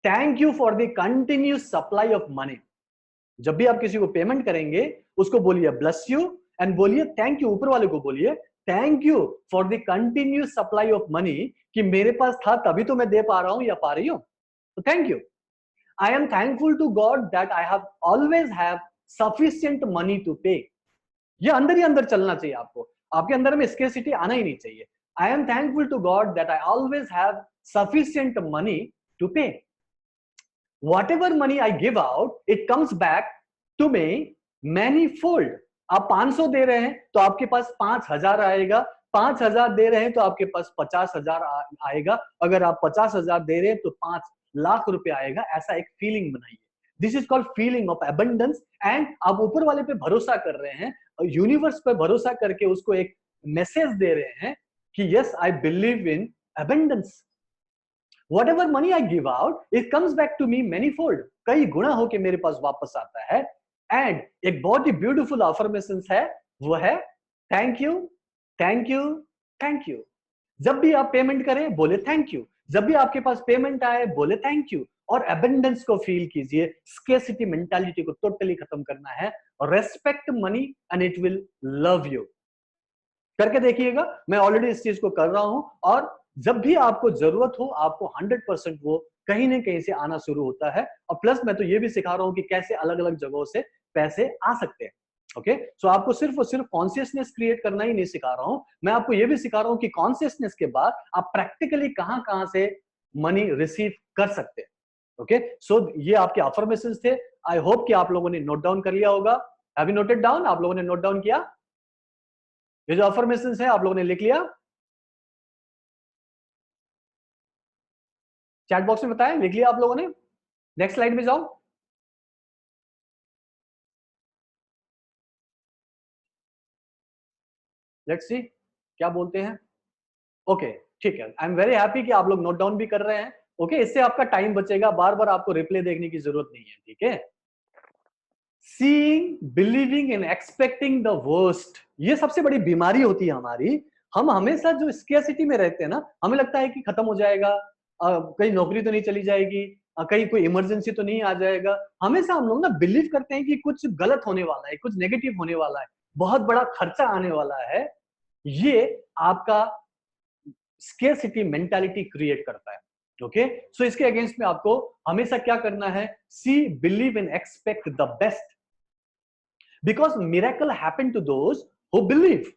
Thank you for the continuous supply of money. जब भी आप किसी को पेमेंट करेंगे, उसको बोलिए ब्लेस यू एंड बोलिए थैंक यू, ऊपर वाले को बोलिए thank you for the continuous supply of money, कि मेरे पास था तभी तो मैं दे पा रहा हूं या पा रही हूं, तो thank you. I am thankful to God that I have always have sufficient money to pay. ये अंदर ही अंदर चलना चाहिए आपको, आपके अंदर में स्केर्सिटी आना ही नहीं चाहिए। I am thankful to God that I always have sufficient money to pay. Whatever money I give out, it comes back to me manifold. आप 500 दे रहे हैं तो आपके पास 5,000 आएगा, 5,000 दे रहे हैं तो आपके पास 50,000 आएगा, अगर आप 50,000 दे रहे हैं तो 5,00,000 रुपए आएगा। ऐसा एक फीलिंग बनाइए। This is called feeling of abundance. And आप ऊपर वाले पे भरोसा कर रहे हैं, यूनिवर्स पे भरोसा करके उसको एक मैसेज दे रहे हैं कि yes I believe in abundance. Whatever money I give out, it comes back to me manifold. कई गुना होके मेरे पास वापस आता है। एंड एक बहुत ही ब्यूटीफुल अफर्मेशन है, वो है thank you, thank you, thank you. जब भी आप पेमेंट करें बोले थैंक यू, जब भी आपके पास पेमेंट आए बोले थैंक यू, और एबंडेंस को फील कीजिए। स्केर्सिटी मेंटालिटी को टोटली खत्म करना है। Respect money and it will love you. करके देखिएगा, मैं ऑलरेडी इस चीज को कर रहा हूं, और जब भी आपको जरूरत हो, आपको 100% वो कहीं ना कहीं से आना शुरू होता है। और प्लस मैं तो ये भी सिखा रहा हूं कि कैसे अलग अलग जगहों से पैसे आ सकते हैं। ओके, सो आपको सिर्फ और सिर्फ कॉन्शियसनेस क्रिएट करना ही नहीं सिखा रहा हूं, मैं आपको ये भी सिखा रहा हूं कि कॉन्शियसनेस के बाद आप प्रैक्टिकली कहां कहां से मनी रिसीव कर सकते हैं। ओके, सो ये आपके अफर्मेशंस थे। आई होप कि आप लोगों ने नोट डाउन कर लिया होगा। Have you noted down? आप लोगों ने नोट डाउन किया? ये जो अफर्मेशंस है आप लोगों ने लिख लिया? चैट बॉक्स में बताएं, लिख लिया आप लोगों ने? नेक्स्ट स्लाइड में जाओ। लेट्स सी क्या बोलते हैं। ओके, ठीक है, आई एम वेरी हैप्पी कि आप लोग नोट डाउन भी कर रहे हैं। ओके, इससे आपका टाइम बचेगा, बार बार आपको रिप्ले देखने की जरूरत नहीं है। ठीक है, seeing, believing in expecting the worst, ये सबसे बड़ी बीमारी होती है हमारी। हम हमेशा जो स्केर्सिटी में रहते हैं ना, हमें लगता है कि खत्म हो जाएगा, कहीं नौकरी तो नहीं चली जाएगी, कहीं कोई इमरजेंसी तो नहीं आ जाएगा। हमेशा हम लोग ना बिलीव करते हैं कि कुछ गलत होने वाला है, कुछ नेगेटिव होने वाला है, बहुत बड़ा खर्चा आने वाला है। ये आपका स्केर्सिटी मेंटालिटी क्रिएट करता है। ओके, सो इसके अगेंस्ट में आपको हमेशा क्या करना है? See, believe in, expect the best, because miracle happen to those who believe.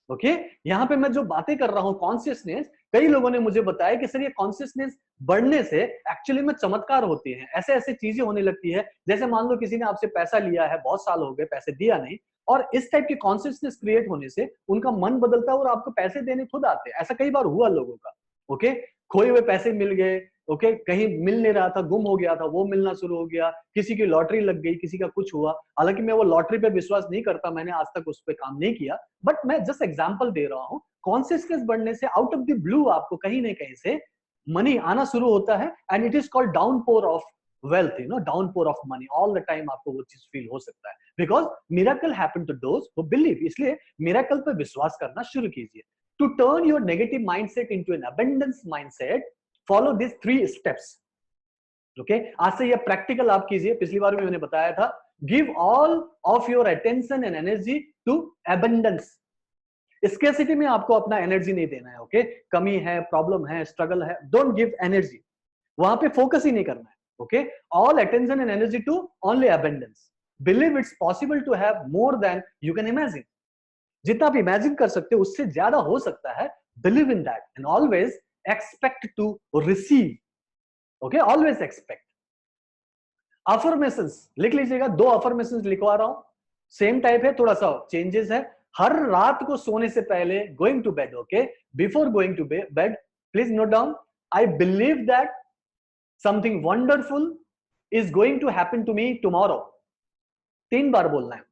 Okay, यहां पे मैं जो बातें कर रहा हूं कॉन्शियसनेस, कई लोगों ने मुझे बताया कि सर ये कॉन्शियसनेस बढ़ने से एक्चुअली में चमत्कार होती हैं, ऐसे ऐसे चीजें होने लगती है। जैसे मान लो किसी ने आपसे पैसा लिया है, बहुत साल हो गए पैसे दिया नहीं, और इस टाइप की कॉन्शियसनेस क्रिएट होने से उनका मन बदलता है और आपको पैसे देने खुद आते हैं। ऐसा कई बार हुआ लोगों का। ओके, खोए हुए पैसे मिल गए, ओके, कहीं मिल नहीं रहा था, गुम हो गया था, वो मिलना शुरू हो गया, किसी की लॉटरी लग गई, किसी का कुछ हुआ। हालांकि मैं वो लॉटरी पे विश्वास नहीं करता, मैंने आज तक उस पर काम नहीं किया, बट मैं जस्ट एग्जांपल दे रहा हूं। कॉन्शियसनेस बढ़ने से आउट ऑफ द ब्लू आपको कहीं ना कहीं से मनी आना शुरू होता है, and it is called downpour of wealth, downpour of money all the time आपको वो चीज फील हो सकता है, because miracle happen to those who believe. इसलिए miracle पे विश्वास करना शुरू कीजिए. To turn your negative mindset into an abundance mindset, follow these 3 steps. Okay, आज से ये प्रैक्टिकल आप कीजिए. पिछली बार भी मैंने बताया था, give all of your attention and energy to abundance. Scarcity में आपको अपना एनर्जी नहीं देना है. ओके, कमी है, प्रॉब्लम है, स्ट्रगल है, डोंट गिव एनर्जी, वहां पे फोकस ही नहीं करना है. Okay, all attention and energy to only abundance. Believe it's possible to have more than you can imagine. जितना आप इमेजिन कर सकते हो उससे ज्यादा हो सकता है. Believe in that and always expect to receive. Okay, always expect. Affirmations लिख लीजिएगा, 2 अफर्मेशंस लिखवा रहा हूं, सेम टाइप है, थोड़ा सा चेंजेस है. हर रात को सोने से पहले, going to bed, okay, before going to bed, please note down, I believe that something wonderful is going to happen to me tomorrow. 3 बार बोलना है.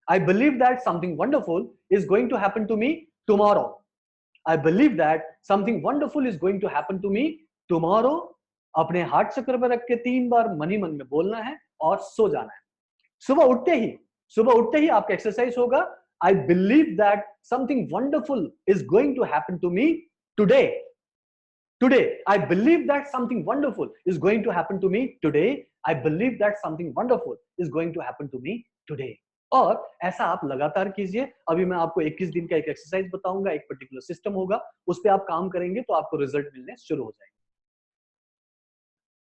I believe that something wonderful is going to happen to me tomorrow. I believe that something wonderful is going to happen to me tomorrow. अपने heart chakra पर रख के 3 बार money मन में बोलना है और सो जाना है. सुबह उठते ही आपका एक्सरसाइज होगा. I believe that something wonderful is going to happen to me today. I believe that something wonderful is going to happen to me today. I believe that something wonderful is going to happen to me today. और ऐसा आप लगातार कीजिए. अभी मैं आपको 21 दिन का एक एक्सरसाइज बताऊंगा, एक पर्टिकुलर सिस्टम होगा, उस पर आप काम करेंगे तो आपको रिजल्ट मिलने शुरू हो जाएंगे.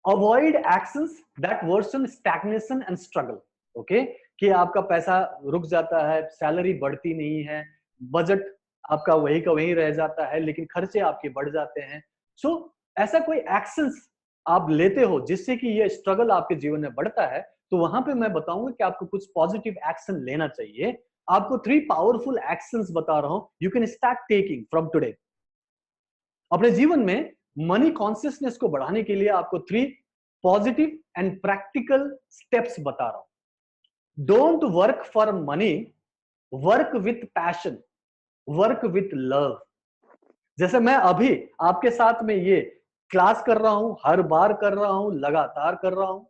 Avoid actions that worsen stagnation and struggle. Okay, कि आपका पैसा रुक जाता है, सैलरी बढ़ती नहीं है, बजट आपका वही का वही रह जाता है, लेकिन खर्चे आपके बढ़ जाते हैं. सो ऐसा कोई एक्शंस आप लेते हो जिससे कि ये स्ट्रगल आपके जीवन में बढ़ता है, तो वहां पे मैं बताऊंगा कि आपको कुछ पॉजिटिव एक्शन लेना चाहिए. आपको 3 पावरफुल एक्शंस बता रहा हूं, you can start taking from today. अपने जीवन में मनी कॉन्शियसनेस को बढ़ाने के लिए आपको 3 पॉजिटिव एंड प्रैक्टिकल स्टेप्स बता रहा हूं. Don't work for money, work with passion, work with love. जैसे मैं अभी आपके साथ में ये क्लास कर रहा हूं, हर बार कर रहा हूं, लगातार कर रहा हूं,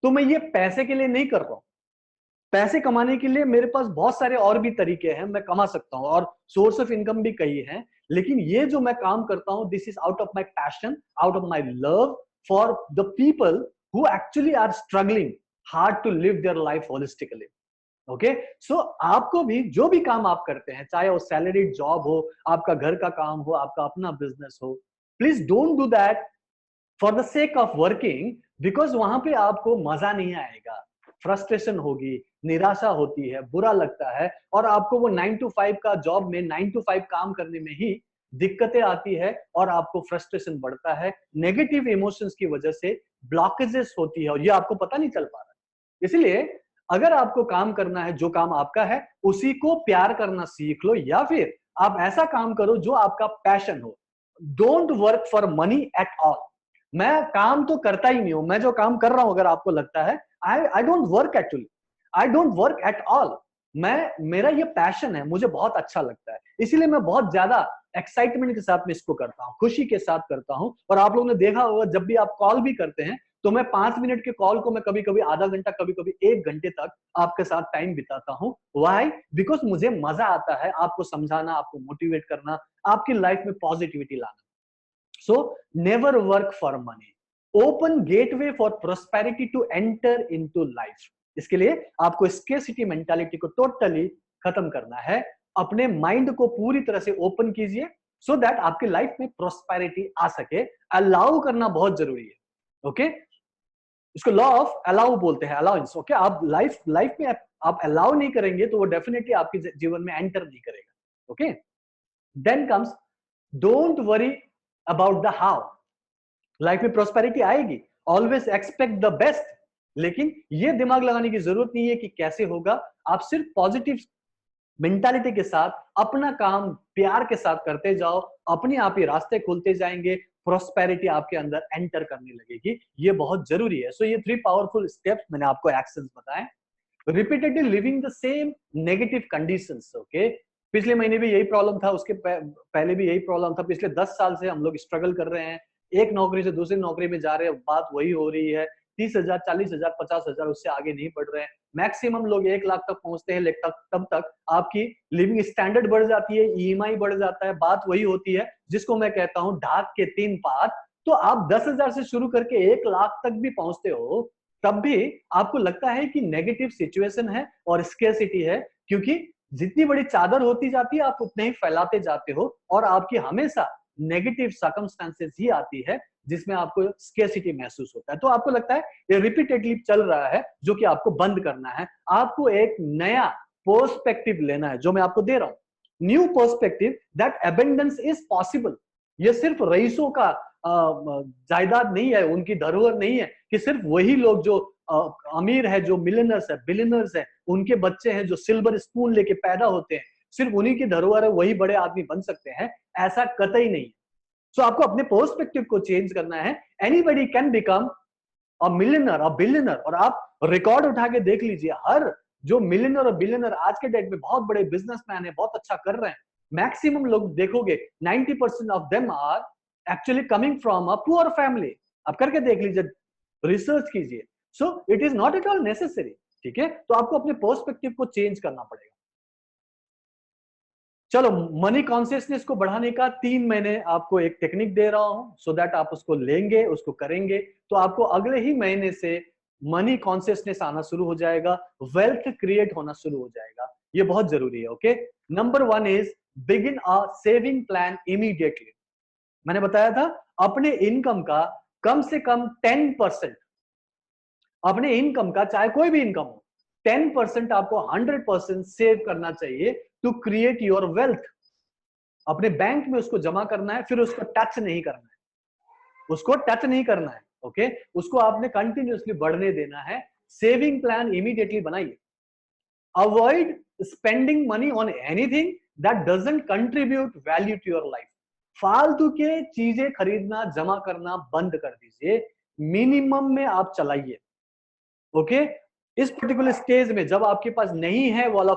तो मैं ये पैसे के लिए नहीं कर रहा हूं. पैसे कमाने के लिए मेरे पास बहुत सारे और भी तरीके हैं, मैं कमा सकता हूं और सोर्स ऑफ इनकम भी कई हैं, लेकिन ये जो मैं काम करता हूं, this is out of my passion, out of my love for the people who actually are struggling hard to live their life holistically. Okay, so आपको भी जो भी काम आप करते हैं, चाहे वो सैलरीड जॉब हो, आपका घर का काम हो, आपका अपना बिजनेस हो, please don't do that for the sake of working, because वहां पे आपको मजा नहीं आएगा, फ्रस्ट्रेशन होगी, निराशा होती है, बुरा लगता है, और आपको वो 9 to 5 का जॉब में 9 to 5 काम करने में ही दिक्कतें आती है और आपको फ्रस्ट्रेशन बढ़ता है. नेगेटिव इमोशंस की वजह से ब्लॉकेजेस होती है और ये आपको पता नहीं चल पा रहा. इसलिए अगर आपको काम करना है, जो काम आपका है उसी को प्यार करना सीख लो, या फिर आप ऐसा काम करो जो आपका पैशन हो. Don't work for money at all. मैं काम तो करता ही नहीं हूं, मैं जो काम कर रहा हूं अगर आपको लगता है, I don't work, actually I don't work at all. मेरा ये पैशन है, मुझे बहुत अच्छा लगता है, इसीलिए मैं बहुत ज्यादा एक्साइटमेंट के साथ में इसको करता हूँ, खुशी के साथ करता हूँ. और आप लोगों ने देखा होगा जब भी आप कॉल भी करते हैं तो मैं 5 मिनट के कॉल को मैं कभी कभी आधा घंटा, कभी कभी 1 घंटे तक आपके साथ टाइम बिताता हूँ. व्हाई? बिकॉज मुझे मजा आता है आपको समझाना, आपको मोटिवेट करना, आपकी लाइफ में पॉजिटिविटी लाना. So never work for money. Open gateway for prosperity to enter into life. इसके लिए आपको स्केर्सिटी मेंटालिटी को टोटली खत्म करना है. अपने माइंड को पूरी तरह से ओपन कीजिए सो दैट आपकी लाइफ में प्रोस्पेरिटी आ सके. अलाउ करना बहुत जरूरी है. ओके, इसको लॉ ऑफ अलाउ बोलते हैं, अलाउंस. ओके, आप लाइफ में आप अलाउ नहीं करेंगे तो वो डेफिनेटली आपके जीवन में एंटर नहीं करेगा. Okay, then comes don't worry about the how. Life में प्रोस्पेरिटी आएगी, ऑलवेज एक्सपेक्ट द बेस्ट, लेकिन ये दिमाग लगाने की जरूरत नहीं है कि कैसे होगा. आप सिर्फ पॉजिटिव मेंटालिटी के साथ अपना काम प्यार के साथ करते जाओ, अपने आप ही रास्ते खुलते जाएंगे, प्रोस्पेरिटी आपके अंदर एंटर करने लगेगी. ये बहुत जरूरी है. सो ये 3 पावरफुल स्टेप्स मैंने आपको एक्शंस बताए. Repeatedly living the same negative conditions. Okay, पिछले महीने भी यही प्रॉब्लम था, उसके पहले भी यही प्रॉब्लम था. पिछले 10 साल से हम लोग स्ट्रगल कर रहे हैं, एक नौकरी से दूसरी नौकरी में जा रहे हैं, बात वही हो रही है, 30,000, 40,000, 50,000, उससे आगे नहीं बढ़ रहे हैं। मैक्सिमम लोग 1 लाख तक पहुंचते हैं, लेकिन तब तक आपकी लिविंग स्टैंडर्ड बढ़ जाती है, ईएमआई बढ़ जाता है। बात वही होती है जिसको मैं कहता हूं ढाक के 3 पात। तो आप 10,000 से शुरू करके 1 लाख तक भी पहुंचते हो, तब भी आपको लगता है कि नेगेटिव सिचुएशन है और स्केर्सिटी है, क्योंकि जितनी बड़ी चादर होती जाती है आप उतने ही फैलाते जाते हो, और आपकी हमेशा नेगेटिव सर्कमस्टेंसेस ही आती है जिसमें आपको स्केर्सिटी महसूस होता है। तो आपको लगता है ये रिपीटेडली चल रहा है, जो कि आपको बंद करना है। आपको एक नया पर्सपेक्टिव लेना है, जो मैं आपको दे रहा हूं। New perspective that abundance is possible. ये सिर्फ रईसों का जायदाद नहीं है, उनकी धरोहर नहीं है कि सिर्फ वही लोग जो अमीर है, जो मिलियनर्स है, बिलियनर्स है, उनके बच्चे हैं जो सिल्वर स्पून लेके पैदा होते हैं, सिर्फ उन्हीं की धरोहर है, वही बड़े आदमी बन सकते हैं। ऐसा कतई नहीं। सो आपको अपने पर्सपेक्टिव को चेंज करना है। Anybody can become a millionaire, a billionaire. और आप रिकॉर्ड उठा के देख लीजिए, हर जो मिलियनर और बिलियनर आज के डेट में बहुत बड़े बिजनेसमैन है, बहुत अच्छा कर रहे हैं, मैक्सिमम लोग देखोगे 90% of them are actually coming from a poor family. आप करके देख लीजिए, रिसर्च कीजिए। So it is not at all necessary. ठीक है, तो आपको अपने पर्सपेक्टिव को चेंज करना पड़ेगा। चलो, मनी कॉन्शियसनेस को बढ़ाने का 3 महीने आपको एक टेक्निक दे रहा हूं, सो दैट आप उसको लेंगे, उसको करेंगे, तो आपको अगले ही महीने से मनी कॉन्शियसनेस आना शुरू हो जाएगा, वेल्थ क्रिएट होना शुरू हो जाएगा। ये बहुत जरूरी है। Okay, number 1 is begin a saving plan immediately. मैंने बताया था अपने इनकम का कम से कम 10%, अपने इनकम का चाहे कोई भी इनकम हो, 10% आपको 100% सेव करना चाहिए टू क्रिएट योर वेल्थ। अपने बैंक में उसको जमा करना है, फिर उसको टच नहीं करना है, उसको टच नहीं करना है। ओके, उसको आपने कंटिन्यूअसली बढ़ने देना है। सेविंग प्लान इमीडिएटली बनाइए। Avoid spending money on anything that doesn't contribute value to your life. फालतू के चीजें खरीदना, जमा करना बंद कर दीजिए, मिनिमम में आप चलाइए। ओके, इस पर्टिकुलर स्टेज में जब आपके पास नहीं है वाला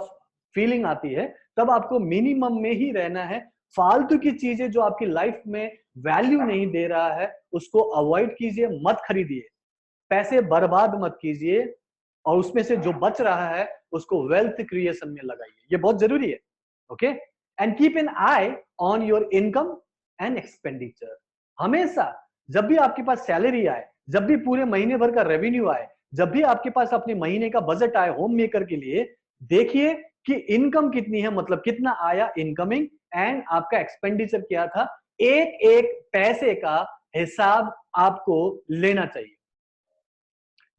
फीलिंग आती है, तब आपको मिनिमम में ही रहना है। फालतू की चीजें जो आपकी लाइफ में वैल्यू नहीं दे रहा है, उसको अवॉइड कीजिए, मत खरीदिए, पैसे बर्बाद मत कीजिए, और उसमें से जो बच रहा है उसको वेल्थ क्रिएशन में लगाइए। ये बहुत जरूरी है। Okay, and keep an I on your income and expenditure. हमेशा जब भी आपके पास सैलरी आए, जब भी पूरे महीने भर का रेवेन्यू आए, जब भी आपके पास अपने महीने का बजट आए होम मेकर के लिए, देखिए कि इनकम कितनी है, मतलब कितना आया इनकमिंग, एंड आपका एक्सपेंडिचर क्या था। एक एक पैसे का हिसाब आपको लेना चाहिए।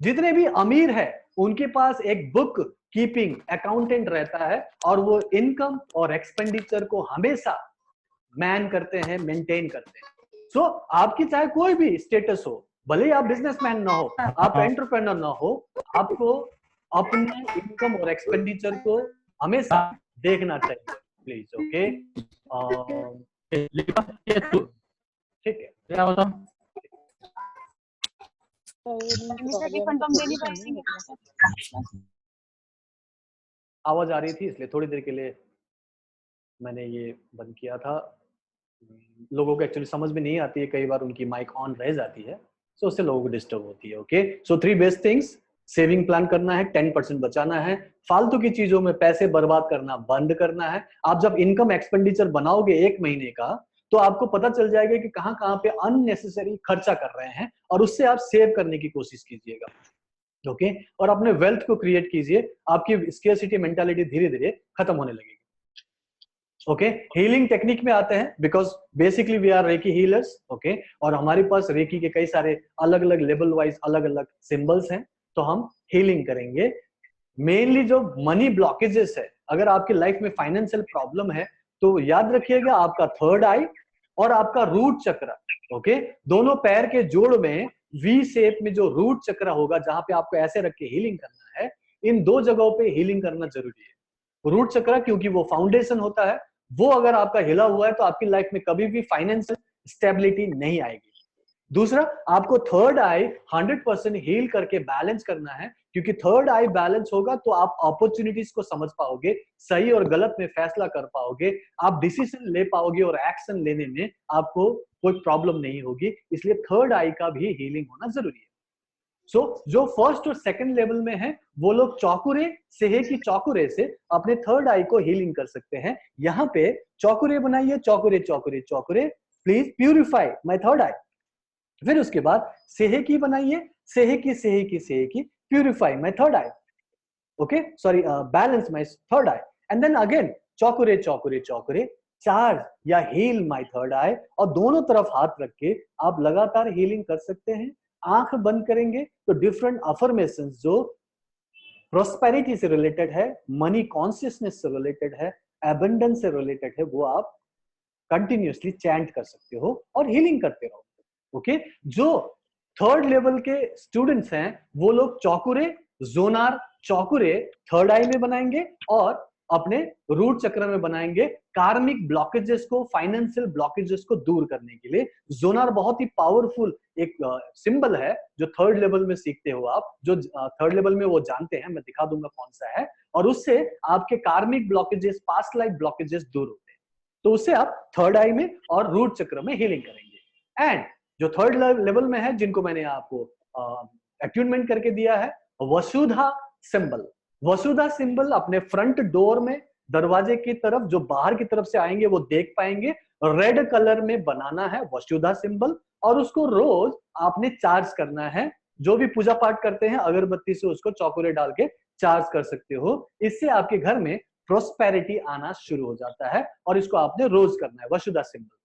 जितने भी अमीर है उनके पास एक बुक कीपिंग अकाउंटेंट रहता है, और वो इनकम और एक्सपेंडिचर को हमेशा मैन करते हैं, मेंटेन करते हैं। सो आपकी चाहे कोई भी स्टेटस हो, भले ही आप बिजनेसमैन ना हो, आप एंटरप्रेन्योर ना हो, आपको अपने इनकम और एक्सपेंडिचर को हमेशा देखना चाहिए, प्लीज। ओके, ठीक है। क्या होता आवाज आ रही थी, इसलिए थोड़ी देर के लिए मैंने ये बंद किया था। लोगों को एक्चुअली समझ में नहीं आती है, कई बार उनकी माइक ऑन रह जाती है, सो उससे लोगों को डिस्टर्ब होती है। ओके, सो 3 बेस्ट थिंग्स। सेविंग प्लान करना है, 10% बचाना है, फालतू की चीजों में पैसे बर्बाद करना बंद करना है। आप जब इनकम एक्सपेंडिचर बनाओगे 1 महीने का, तो आपको पता चल जाएगा कि कहां कहां पे अननेसेसरी खर्चा कर रहे हैं, और उससे आप सेव करने की कोशिश कीजिएगा। ओके, और अपने वेल्थ को क्रिएट कीजिए, आपकी स्केर्सिटी मेंटालिटी धीरे धीरे खत्म होने लगेगी। ओके, हीलिंग टेक्निक में आते हैं, because basically we are reiki healers. Okay, और हमारे पास रेकी के कई सारे अलग अलग लेवल वाइज अलग अलग सिंबल्स हैं, तो हम हीलिंग करेंगे। मेनली जो मनी ब्लॉकेजेस है, अगर आपकी लाइफ में फाइनेंशियल प्रॉब्लम है, तो याद रखिएगा आपका थर्ड आई और आपका रूट चक्र। ओके, दोनों पैर के जोड़ में वी शेप में जो रूट चक्र होगा, जहां पे आपको ऐसे रख के हीलिंग करना है, इन 2 जगहों पे हीलिंग करना जरूरी है। रूट चक्र क्योंकि वो फाउंडेशन होता है, वो अगर आपका हिला हुआ है तो आपकी लाइफ में कभी भी फाइनेंशियल स्टेबिलिटी नहीं आएगी। दूसरा, आपको थर्ड आई 100% हील करके बैलेंस करना है, क्योंकि थर्ड आई बैलेंस होगा तो आप अपॉर्चुनिटीज को समझ पाओगे, सही और गलत में फैसला कर पाओगे, आप डिसीजन ले पाओगे, और एक्शन लेने में आपको कोई प्रॉब्लम नहीं होगी। इसलिए थर्ड आई का भी हीलिंग होना जरूरी है। सो जो फर्स्ट और सेकंड लेवल में है वो लोग चौकुरे सेहे की चौकुरे से अपने थर्ड आई को हीलिंग कर सकते हैं। यहाँ पे चौकुरे बनाइए, चौकुरे चौकुरे चौकुरे, प्लीज प्यूरिफाई माय थर्ड आई। फिर उसके बाद सेहे की बनाइए, सेहे की सेहे की सेहे की, purify my third eye, okay sorry, balance my third eye, and then again चौकुरे चौकुरे चौकुरे, चार्ज या हील माय थर्ड आई, और दोनों तरफ हाथ रख के आप लगातार हीलिंग कर सकते हैं। आंख बंद करेंगे तो डिफरेंट अफर्मेशंस जो प्रोस्पेरिटी से रिलेटेड है, मनी कॉन्शियसनेस से रिलेटेड है, एबंडेंस से रिलेटेड है, वो आप कंटिन्यूअसली चैंट कर सकते हो और हीलिंग करते रहो। ओके, जो थर्ड लेवल के स्टूडेंट्स हैं वो लोग चौकुरे, जोनार चौकुरे थर्ड आई में बनाएंगे और अपने रूट चक्र में बनाएंगे, कार्मिक ब्लॉकेजेस को, फाइनेंशियल ब्लॉकेजेस को दूर करने के लिए। जोनार बहुत ही पावरफुल एक सिंबल है जो थर्ड लेवल में सीखते हो आप, जो थर्ड लेवल में वो जानते हैं, मैं दिखा दूंगा कौन सा है, और उससे आपके कार्मिक ब्लॉकेजेस, पास्ट लाइफ ब्लॉकेजेस दूर होते हैं। तो उससे आप थर्ड आई में और रूट चक्र में हीलिंग करेंगे। एंड जो थर्ड लेवल में है, जिनको मैंने आपको अट्यूनमेंट करके दिया है, वसुधा सिंबल। वसुधा सिंबल अपने फ्रंट डोर में, दरवाजे की तरफ जो बाहर की तरफ से आएंगे वो देख पाएंगे, रेड कलर में बनाना है वसुधा सिंबल, और उसको रोज आपने चार्ज करना है। जो भी पूजा पाठ करते हैं अगरबत्ती से उसको चौकुरे डाल के चार्ज कर सकते हो। इससे आपके घर में प्रोस्पेरिटी आना शुरू हो जाता है, और इसको आपने रोज करना है, वसुधा सिंबल।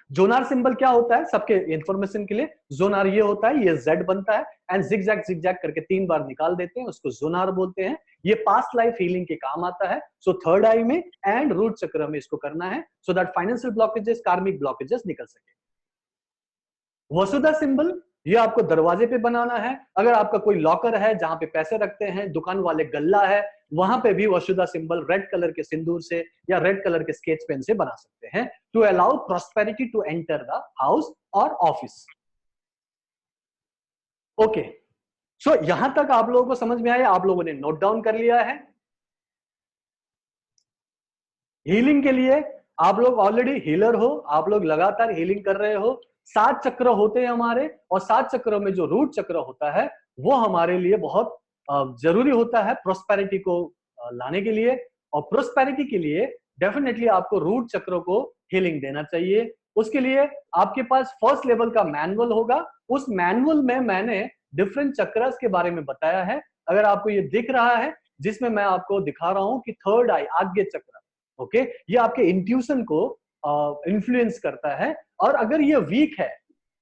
जोनार सिंबल क्या होता है सबके इंफॉर्मेशन के लिए, जोनार ये होता है, ये जेड बनता है एंड जिगजैग जिगजैग करके 3 बार निकाल देते हैं, उसको जोनार बोलते हैं। ये पास्ट लाइफ हीलिंग के काम आता है। सो थर्ड आई में एंड रूट चक्र में इसको करना है, सो दैट फाइनेंशियल ब्लॉकेजेस, कार्मिक ब्लॉकेजेस निकल सके। वसुधा सिंबल ये आपको दरवाजे पे बनाना है। अगर आपका कोई लॉकर है जहां पे पैसे रखते हैं, दुकान वाले गल्ला है, वहां पे भी वसुधा सिंबल रेड कलर के सिंदूर से या रेड कलर के स्केच पेन से बना सकते हैं, to allow prosperity to enter the house और ऑफिस। ओके, सो यहां तक आप लोगों को समझ में आया, आप लोगों ने नोट डाउन कर लिया है। हीलिंग के लिए आप लोग ऑलरेडी हीलर हो, आप लोग लगातार हीलिंग कर रहे हो। 7 चक्र होते हैं हमारे, और 7 चक्रों में जो रूट चक्र होता है वो हमारे लिए बहुत जरूरी होता है प्रोस्पेरिटी को लाने के लिए। और प्रोस्पेरिटी के लिए डेफिनेटली आपको रूट चक्रों को हीलिंग देना चाहिए। उसके लिए आपके पास फर्स्ट लेवल का मैनुअल होगा, उस मैनुअल में मैंने डिफरेंट चक्रस के बारे में बताया है। अगर आपको ये दिख रहा है, जिसमें मैं आपको दिखा रहा हूं कि थर्ड आई, आज्ञा चक्र, ओके, ये आपके इंट्यूशन को इन्फ्लुएंस करता है। और अगर ये वीक है,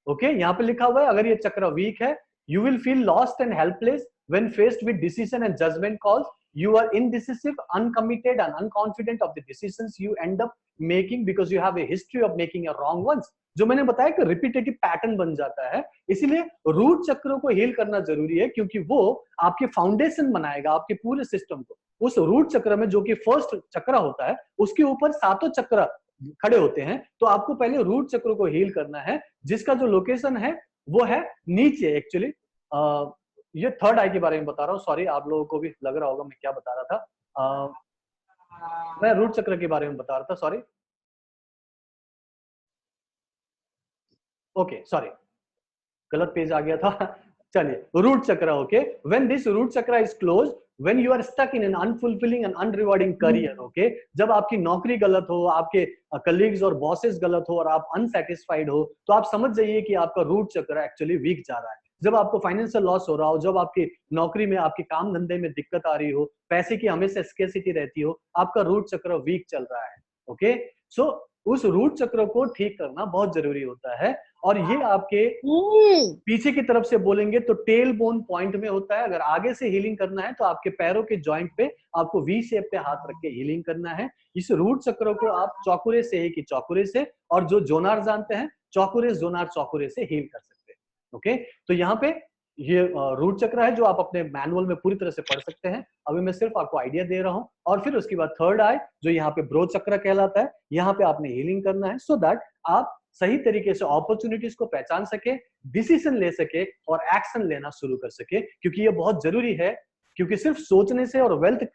ओके, यहाँ पे लिखा हुआ है अगर ये चक्र वीक है, you will feel lost and helpless when faced with decision and judgment calls, you are indecisive, uncommitted and unconfident of the decisions you end up making because you have a history of making a wrong ones। जो मैंने बताया कि repetitive pattern बन जाता है। इसीलिए root चक्रों को हील करना जरूरी है, क्योंकि वो आपके फाउंडेशन बनाएगा आपके पूरे सिस्टम को। उस रूट चक्र में, जो कि फर्स्ट चक्र होता है, उसके ऊपर 7 चक्र खड़े होते हैं। तो आपको पहले रूट चक्र को हील करना है, जिसका जो लोकेशन है वो है नीचे। एक्चुअली ये थर्ड आई के बारे में बता रहा हूँ, सॉरी, आप लोगों को भी लग रहा होगा मैं क्या बता रहा था। मैं रूट चक्र के बारे में बता रहा था, सॉरी, ओके सॉरी, गलत पेज आ गया था। चलिए, root chakra, okay, when this root chakra is close, when you are stuck in an unfulfilling and unrewarding career, okay, जब आपकी नौकरी गलत हो, आपके कलीग्स और बॉसेस गलत हो और आप अनसेटिस्फाइड हो, तो आप समझ जाइए कि आपका रूट चक्र एक्चुअली वीक जा रहा है। जब आपको फाइनेंशियल लॉस हो रहा हो, जब आपकी नौकरी में, आपके काम धंधे में दिक्कत आ रही हो, पैसे की हमेशा स्केर्सिटी रहती हो, आपका रूट चक्र वीक चल रहा है। ओके, सो उस रूट चक्र को ठीक करना बहुत जरूरी होता है। और ये आपके पीछे की तरफ से बोलेंगे तो टेल बोन पॉइंट में होता है। अगर आगे से हीलिंग करना है तो आपके पैरों के जॉइंट पे आपको वी शेप पे हाथ रख के हीलिंग करना है। इस रूट चक्र को आप चौकुरे से, ही चौकुरे से, और जो जोनार जानते हैं, चौकुरे जोनार चौकुरे से हील कर सकते हैं। ओके, तो यहाँ पे ये रूट चक्र है जो आप अपने मैनुअल में पूरी तरह से पढ़ सकते हैं। अभी मैं सिर्फ आपको आइडिया दे रहा हूं। और फिर उसके बाद थर्ड आई, जो यहाँ पे ब्रो चक्र कहलाता है, यहाँ पे आपने हीलिंग करना है, सो दैट आप सही तरीके से अपॉर्चुनिटीज को पहचान सके, डिसीजन ले सके और एक्शन लेना शुरू कर सके। क्योंकि ये बहुत जरूरी है, क्योंकि सिर्फ सोचने से और वेल्थ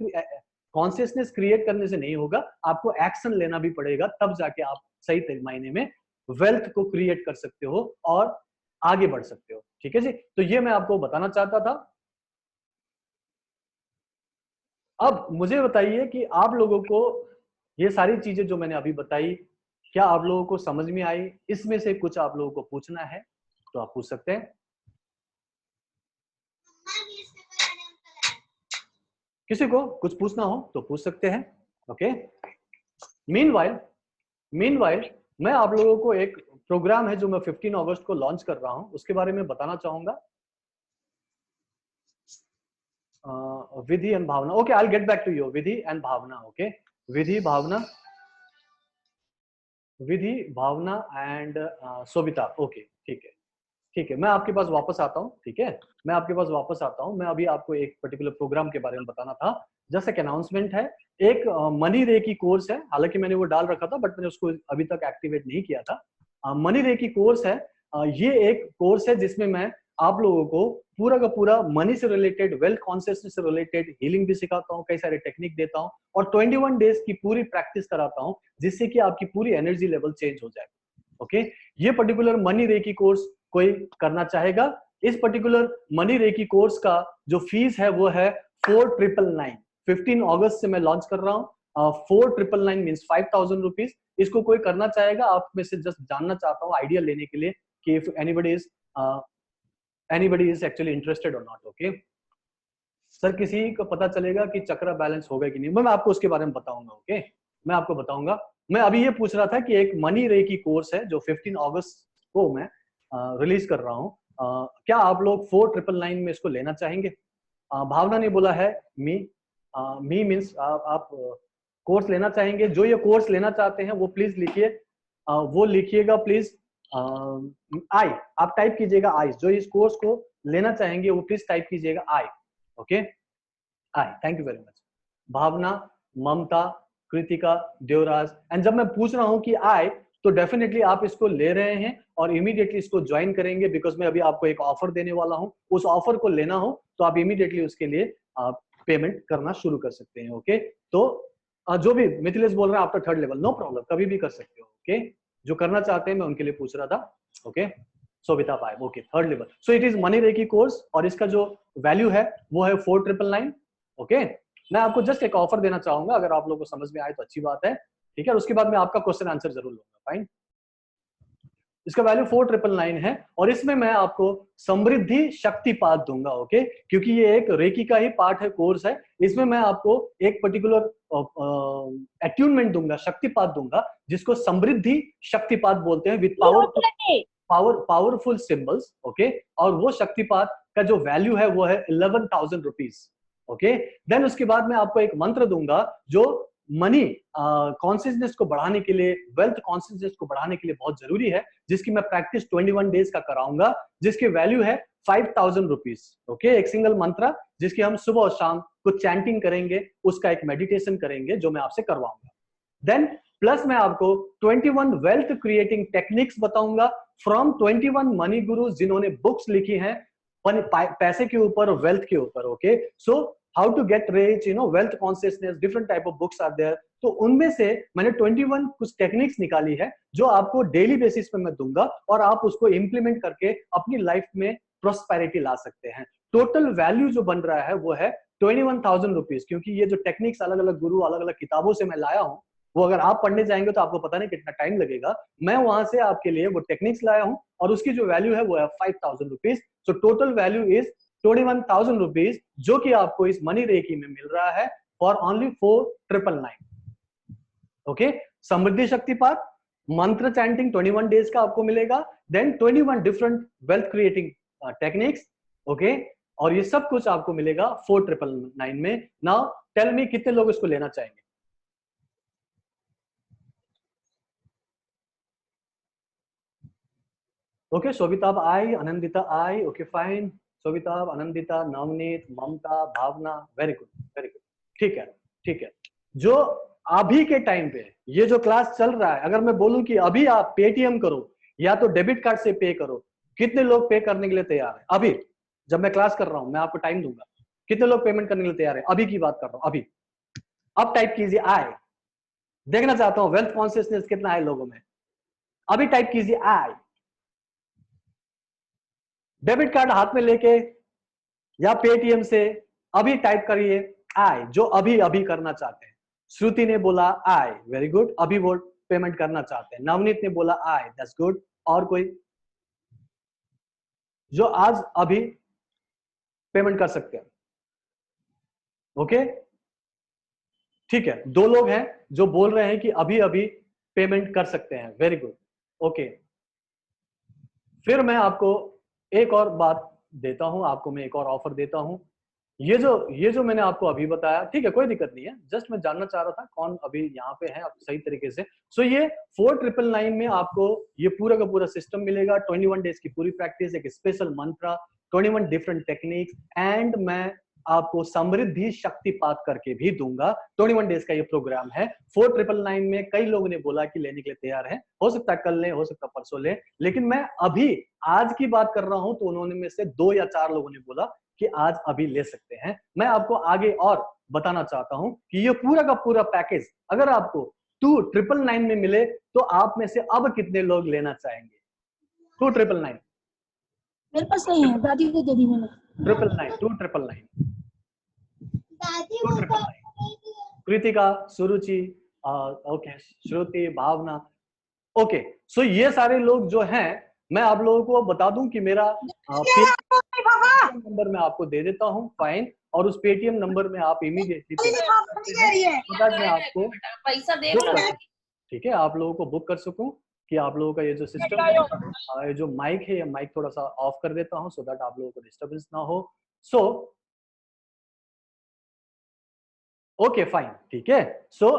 कॉन्शियसनेस क्रिएट करने से नहीं होगा, आपको एक्शन लेना भी पड़ेगा, तब जाके आप सही मायने में वेल्थ को क्रिएट कर सकते हो और आगे बढ़ सकते हो। ठीक है जी, तो ये मैं आपको बताना चाहता था। अब मुझे बताइए कि आप लोगों को ये सारी चीजें जो मैंने अभी बताई, क्या आप लोगों को समझ में आई? इसमें से कुछ आप लोगों को पूछना है तो आप पूछ सकते हैं। किसी को कुछ पूछना हो तो पूछ सकते हैं। ओके, मीनवाइल मैं आप लोगों को एक प्रोग्राम है जो मैं 15 अगस्त को लॉन्च कर रहा हूं, उसके बारे में बताना चाहूंगा। Vidhi and Bhavna. Okay, I will get back to you. Vidhi and Bhavna. Okay, Vidhi Bhavna, Vidhi Bhavna and Sobita. Okay, ठीक है, ठीक है, मैं आपके पास वापस आता हूँ। ठीक है, मैं आपके पास वापस आता हूँ। मैं अभी आपको एक पर्टिकुलर प्रोग्राम के बारे में बताना था। जैसे एक अनाउंसमेंट है, एक मनी रे की कोर्स है, हालांकि मैंने वो डाल रखा था बट मैंने उसको अभी तक एक्टिवेट नहीं किया था। मनी रे की कोर्स है। ये एक कोर्स है जिसमें मैं आप लोगों को पूरा का पूरा मनी से रिलेटेड, वेल्थ कॉन्शियसनेस से रिलेटेड हीलिंग भी सिखाता हूँ, कई सारे टेक्निक देता हूँ और 21 डेज की पूरी प्रैक्टिस कराता हूँ जिससे कि आपकी पूरी एनर्जी लेवल चेंज हो जाए। ओके, ये पर्टिकुलर मनी रे की कोर्स कोई करना चाहेगा? इस पर्टिकुलर मनी रे की कोर्स का जो फीस है वो है 4999। 15 अगस्त से मैं लॉन्च कर रहा हूँ। 4999 मीन्स 5000 रुपीज। इसको कोई करना चाहेगा? आप में से जस्ट जानना चाहता हूँ आइडिया लेने के लिए कि if anybody is actually interested और नॉट। ओके सर, किसी को पता चलेगा कि चक्रा बैलेंस होगा कि नहीं? मैं आपको उसके बारे में बताऊंगा। ओके, मैं आपको बताऊंगा। मैं अभी ये पूछ रहा था कि एक मनी रे की कोर्स है जो 15 अगस्त को मैं रिलीज कर रहा हूँ। क्या आप लोग 4999 में इसको लेना चाहेंगे? भावना ने बोला है मी। मी मीन्स आप कोर्स लेना चाहेंगे। जो ये कोर्स लेना चाहते हैं वो प्लीज लिखिए। वो लिखिएगा प्लीज आई। आप टाइप कीजिएगा आई। जो इस कोर्स को लेना चाहेंगे वो प्लीज टाइप कीजिएगा I. Okay, I. Thank you very much. Bhavna, Mamta, Kritika, Devraj. And जब मैं पूछ रहा हूं कि आई, तो डेफिनेटली आप इसको ले रहे हैं और इमीडिएटली इसको ज्वाइन करेंगे, बिकॉज मैं अभी आपको एक ऑफर देने वाला हूं। उस ऑफर को लेना हो तो आप इमीडिएटली उसके लिए आप पेमेंट करना शुरू कर सकते हैं। ओके, तो जो भी मिथिलेश बोल रहे हैं after 3rd level, no problem, कभी भी कर सकते हो। ओके, जो करना चाहते हैं मैं उनके लिए पूछ रहा था। ओके, सोबिता पाए। Okay, 3rd level. So it is money रे की कोर्स और इसका जो वैल्यू है वो है 4999। ओके, मैं आपको जस्ट एक ऑफर देना चाहूंगा, अगर आप लोगों को समझ में आए तो अच्छी बात है। ठीक है, उसके बाद मैं आपका क्वेश्चन आंसर जरूर लूंगा। फाइन, इसका वैल्यू 4999 है और इसमें मैं आपको समृद्धि शक्तिपात दूंगा। ओके, क्योंकि ये एक रेकी का ही पार्ट है, कोर्स है। इसमें मैं आपको एक पर्टिकुलर अट्यूनमेंट दूंगा, शक्तिपात दूंगा, जिसको समृद्धि शक्तिपात बोलते हैं, विद पावरफुल सिंबल्स। ओके, और वो शक्तिपात का जो वैल्यू है वो है 11,000 रुपीज। ओके, देन उसके बाद मैं आपको एक मंत्र दूंगा जो मनी कॉन्शियसनेस को बढ़ाने के लिए, वेल्थ कॉन्शियसनेस को बढ़ाने के लिए बहुत जरूरी है, जिसकी मैं प्रैक्टिस 21 डेज का कराऊंगा, जिसकी वैल्यू है 5,000 रुपीज। ओके, एक सिंगल मंत्र जिसकी हम सुबह और शाम कुछ चैंटिंग करेंगे, उसका एक मेडिटेशन करेंगे जो मैं आपसे करवाऊंगा। देन प्लस मैं आपको 21 वेल्थ क्रिएटिंग टेक्निक्स बताऊंगा फ्रॉम 21 मनी गुरु जिन्होंने बुक्स लिखी हैं पैसे के ऊपर, वेल्थ के ऊपर। Okay, so how to get rich, wealth consciousness, different type of books are there. तो उनमें से मैंने 21 कुछ टेक्निक्स निकाली है जो आपको डेली बेसिस पे मैं दूंगा और आप उसको इंप्लीमेंट करके अपनी लाइफ में प्रोस्पेरिटी ला सकते हैं। टोटल वैल्यू जो बन रहा है वो है 21,000 रुपीज, क्योंकि ये जो टेक्निक्स अलग अलग गुरु, अलग अलग किताबों से मैं लाया हूं, वो अगर आप पढ़ने जाएंगे तो आपको पता नहीं कितना टाइम लगेगा। मैं वहां से आपके लिए वो टेक्निक्स लाया हूं और उसकी जो वैल्यू है वो है 5,000 rupees. So total value is 21,000 rupees, जो कि आपको इस मनी रेकी में मिल रहा है फॉर ओनली 4,999। ओके, समृद्धि शक्तिपात, मंत्र चैंटिंग 21 डेज का आपको मिलेगा, then 21 different wealth creating techniques. Okay, और ये सब कुछ आपको मिलेगा 4,999 में। नाउ टेल मी, कितने लोग इसको लेना चाहेंगे? ओके, शोभिताब आई, आनंदिता आई। ओके फाइन, शोभिताब, आनंदिता, नवनीत, ममता, भावना, वेरी गुड, वेरी गुड। ठीक है, ठीक है। जो अभी के टाइम पे ये जो क्लास चल रहा है, अगर मैं बोलूं कि अभी आप पेटीएम करो या तो डेबिट कार्ड से पे करो, कितने लोग पे करने के लिए तैयार है? अभी जब मैं क्लास कर रहा हूं, मैं आपको टाइम दूंगा, कितने लोग पेमेंट करने के लिए तैयार है? अभी की बात कर रहा हूं, अभी। अब टाइप कीजिए आई। देखना चाहता हूं वेल्थ कॉन्शियसनेस कितना है लोगों में। अभी टाइप कीजिए आई। डेबिट कार्ड हाथ में लेके या पेटीएम से अभी टाइप करिए आई, जो अभी अभी करना चाहते हैं। श्रुति ने बोला आई, वेरी गुड, अभी वो पेमेंट करना चाहते हैं। नवनीत ने बोला आई, दैट्स गुड। और कोई जो आज अभी पेमेंट कर सकते हैं? ओके, ठीक है, 2 लोग हैं जो बोल रहे हैं कि अभी अभी पेमेंट कर सकते हैं, वेरी गुड, ओके। फिर मैं आपको एक और बात देता हूं, आपको मैं एक और ऑफर देता हूं। ये जो मैंने आपको अभी बताया, ठीक है, कोई दिक्कत नहीं है, जस्ट मैं जानना चाह रहा था कौन अभी यहाँ पे है सही तरीके से। सो ये 4999 में आपको ये पूरा का पूरा सिस्टम मिलेगा, 21 डेज की पूरी प्रैक्टिस, एक special Mantra, 21 different techniques, and मैं आपको समृद्धि शक्तिपात करके भी दूंगा। 21 डेज का ये प्रोग्राम है। 4999 में कई लोगों ने बोला कि लेने के लिए तैयार है, हो सकता है कल लें, हो सकता है परसों लें, लेकिन मैं अभी आज की बात कर रहा हूं तो उन्होंने में से 2 या 4 लोगों ने बोला कि आज अभी ले सकते हैं। मैं आपको आगे और बताना चाहता हूं कि ये पूरा का पूरा पैकेज अगर आपको 2999 में मिले तो आप में से अब कितने लोग लेना चाहेंगे? 2999 मेरे पास नहीं है, दादी को दे दी मैंने। 2999 कृतिका, सुरुचि, ओके, श्रुति, भावना, ओके। सो ये सारे लोग जो हैं, मैं आप लोगों को बता दूं कि मेरा पेटीएम नंबर मैं आपको दे देता हूं, फाइन, और उस पेटीएम नंबर में आप इमीडिएटली मैं आपको पैसा दे, ठीक है, आप लोगों को बुक कर सकूं कि आप लोगों का ये जो सिस्टम है, ये जो माइक है, ये माइक थोड़ा सा ऑफ कर देता हूं सो दैट आप लोगों को डिस्टर्बेंस ना हो। सो ओके, फाइन, ठीक है। सो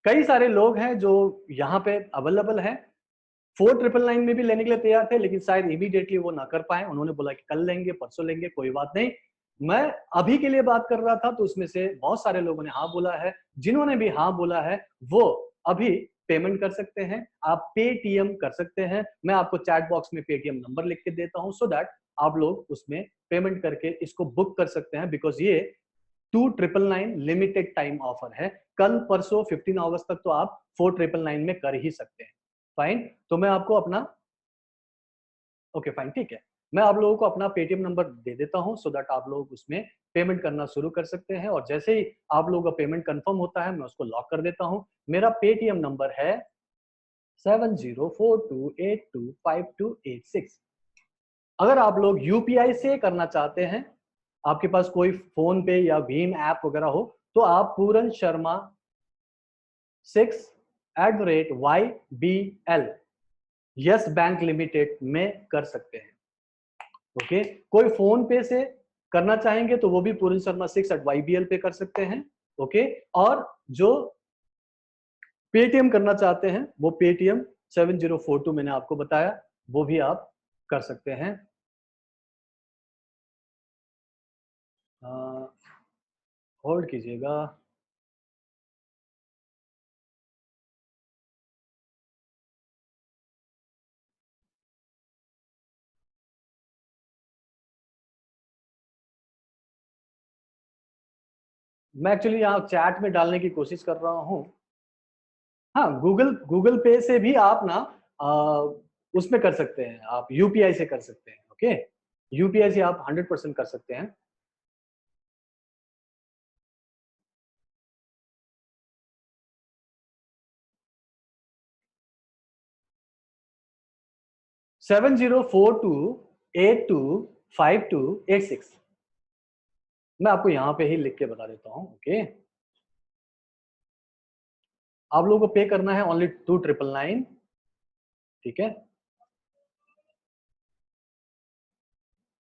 कई सारे लोग हैं जो यहाँ पे अवेलेबल हैं। 4999 में भी लेने के लिए तैयार थे, लेकिन शायद इमीडिएटली वो ना कर पाए, उन्होंने बोला कि कल लेंगे, परसों लेंगे, कोई बात नहीं। मैं अभी के लिए बात कर रहा था तो उसमें से बहुत सारे लोगों ने हाँ बोला है। जिन्होंने भी हाँ बोला है वो अभी पेमेंट कर सकते हैं, आप पेटीएम कर सकते हैं। मैं आपको चैट बॉक्स में पेटीएम नंबर लिख के देता हूं सो दैट आप लोग उसमें पेमेंट करके इसको बुक कर सकते हैं, बिकॉज ये 2999 लिमिटेड टाइम ऑफर है। कल परसों 15 अगस्त तक तो आप 4999 में कर ही सकते हैं, फाइन। तो मैं आपको अपना ओके, फाइन, ठीक है, मैं आप लोगों को अपना पेटीएम नंबर दे देता हूं सो दैट आप लोग उसमें पेमेंट करना शुरू कर सकते हैं, और जैसे ही आप लोगों का पेमेंट कंफर्म होता है मैं उसको लॉक कर देता हूं। मेरा पेटीएम नंबर है 7042825286। अगर आप लोग यूपीआई से करना चाहते हैं, आपके पास कोई फोन पे या भीम ऐप वगैरह हो, तो आप Puran Sharma 6@YBL Yes Bank Limited में कर सकते हैं, ओके। कोई फोन पे से करना चाहेंगे तो वो भी पूरन शर्मा 6@YBL पे कर सकते हैं, ओके। और जो पेटीएम करना चाहते हैं वो पेटीएम 7042 मैंने आपको बताया, वो भी आप कर सकते हैं। होल्ड कीजिएगा। मैं एक्चुअली यहाँ चैट में डालने की कोशिश कर रहा हूँ। हाँ, गूगल पे से भी आप ना उसमें कर सकते हैं, आप यूपीआई से कर सकते हैं, ओके। यूपीआई से आप 100% कर सकते हैं। सेवन 7042825286 मैं आपको यहाँ पे ही लिख के बता देता हूँ, ओके। आप लोगों को पे करना है ओनली 2999, ठीक है।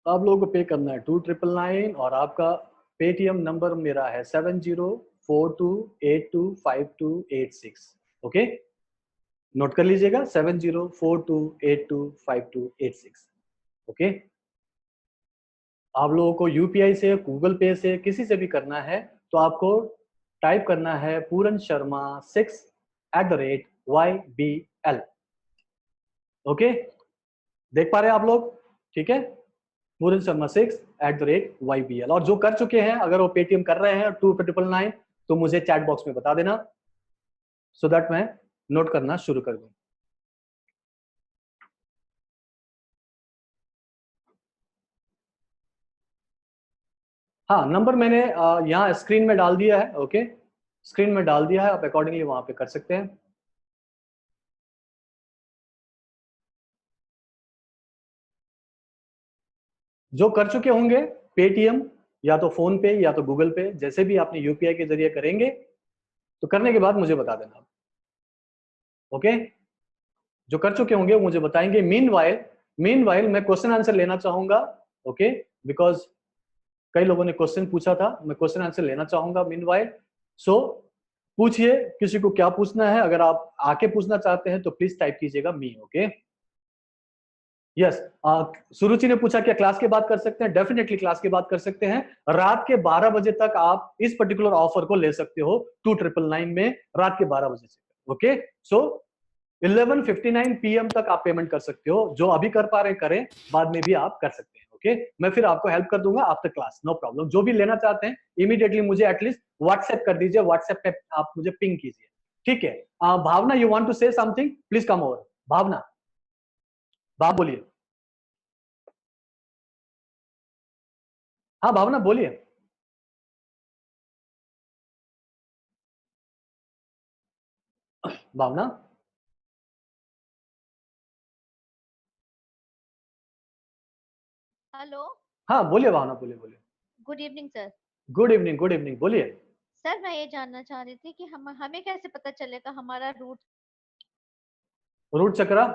आप लोगों को पे करना है 2999 और आपका पेटीएम नंबर मेरा है 7042825286, ओके। नोट कर लीजिएगा 7042825286, ओके। आप लोगों को यूपीआई से, गूगल पे से, किसी से भी करना है तो आपको टाइप करना है पूरन शर्मा 6@YBL, ओके। देख पा रहे हैं आप लोग, ठीक है, पूरन शर्मा 6@YBL। और जो कर चुके हैं, अगर वो पेटीएम कर रहे हैं 2999 तो मुझे चैट बॉक्स में बता देना सो दैट मैं नोट करना शुरू कर दूं। हाँ, नंबर मैंने यहाँ स्क्रीन में डाल दिया है। ओके, स्क्रीन में डाल दिया है, आप अकॉर्डिंगली वहां पे कर सकते हैं। जो कर चुके होंगे पेटीएम या तो फोन पे या तो गूगल पे, जैसे भी आपने यूपीआई के जरिए करेंगे, तो करने के बाद मुझे बता देना। ओके, जो कर चुके होंगे वो मुझे बताएंगे। मीनवाइल मैं क्वेश्चन आंसर लेना चाहूंगा। ओके, बिकॉज कई लोगों ने क्वेश्चन पूछा था, मैं क्वेश्चन आंसर लेना चाहूंगा मीनवाइल। सो पूछिए, किसी को क्या पूछना है। अगर आप आके पूछना चाहते हैं तो प्लीज टाइप कीजिएगा मी। ओके, यस, सुरुचि ने पूछा क्या क्लास के बाद कर सकते हैं? डेफिनेटली क्लास के बाद कर सकते हैं। रात के 12 बजे तक आप इस पर्टिकुलर ऑफर को ले सकते हो 2999 में, रात के 12 बजे से। ओके, सो 11:59 PM तक आप पेमेंट कर सकते हो। जो अभी कर पा रहे हैं करें, बाद में भी आप कर सकते हैं। ओके, मैं फिर आपको हेल्प कर दूंगा आफ्टर क्लास, नो प्रॉब्लम। जो भी लेना चाहते हैं इमीडिएटली मुझे एटलीस्ट व्हाट्सएप कर दीजिए, व्हाट्सएप पे आप मुझे पिंग कीजिए। ठीक है, Bhavna, you want to say something, please come over. Bhavna, बात बोलिए। हाँ भावना बोलिए। भावना, हेलो, हाँ बोलिए भावना, बोलिए बोलिए। Good evening sir. Good evening, good evening, बोलिए। सर मैं ये जानना चाह रही थी कि हमें कैसे पता चलेगा हमारा रूट रूट चक्रा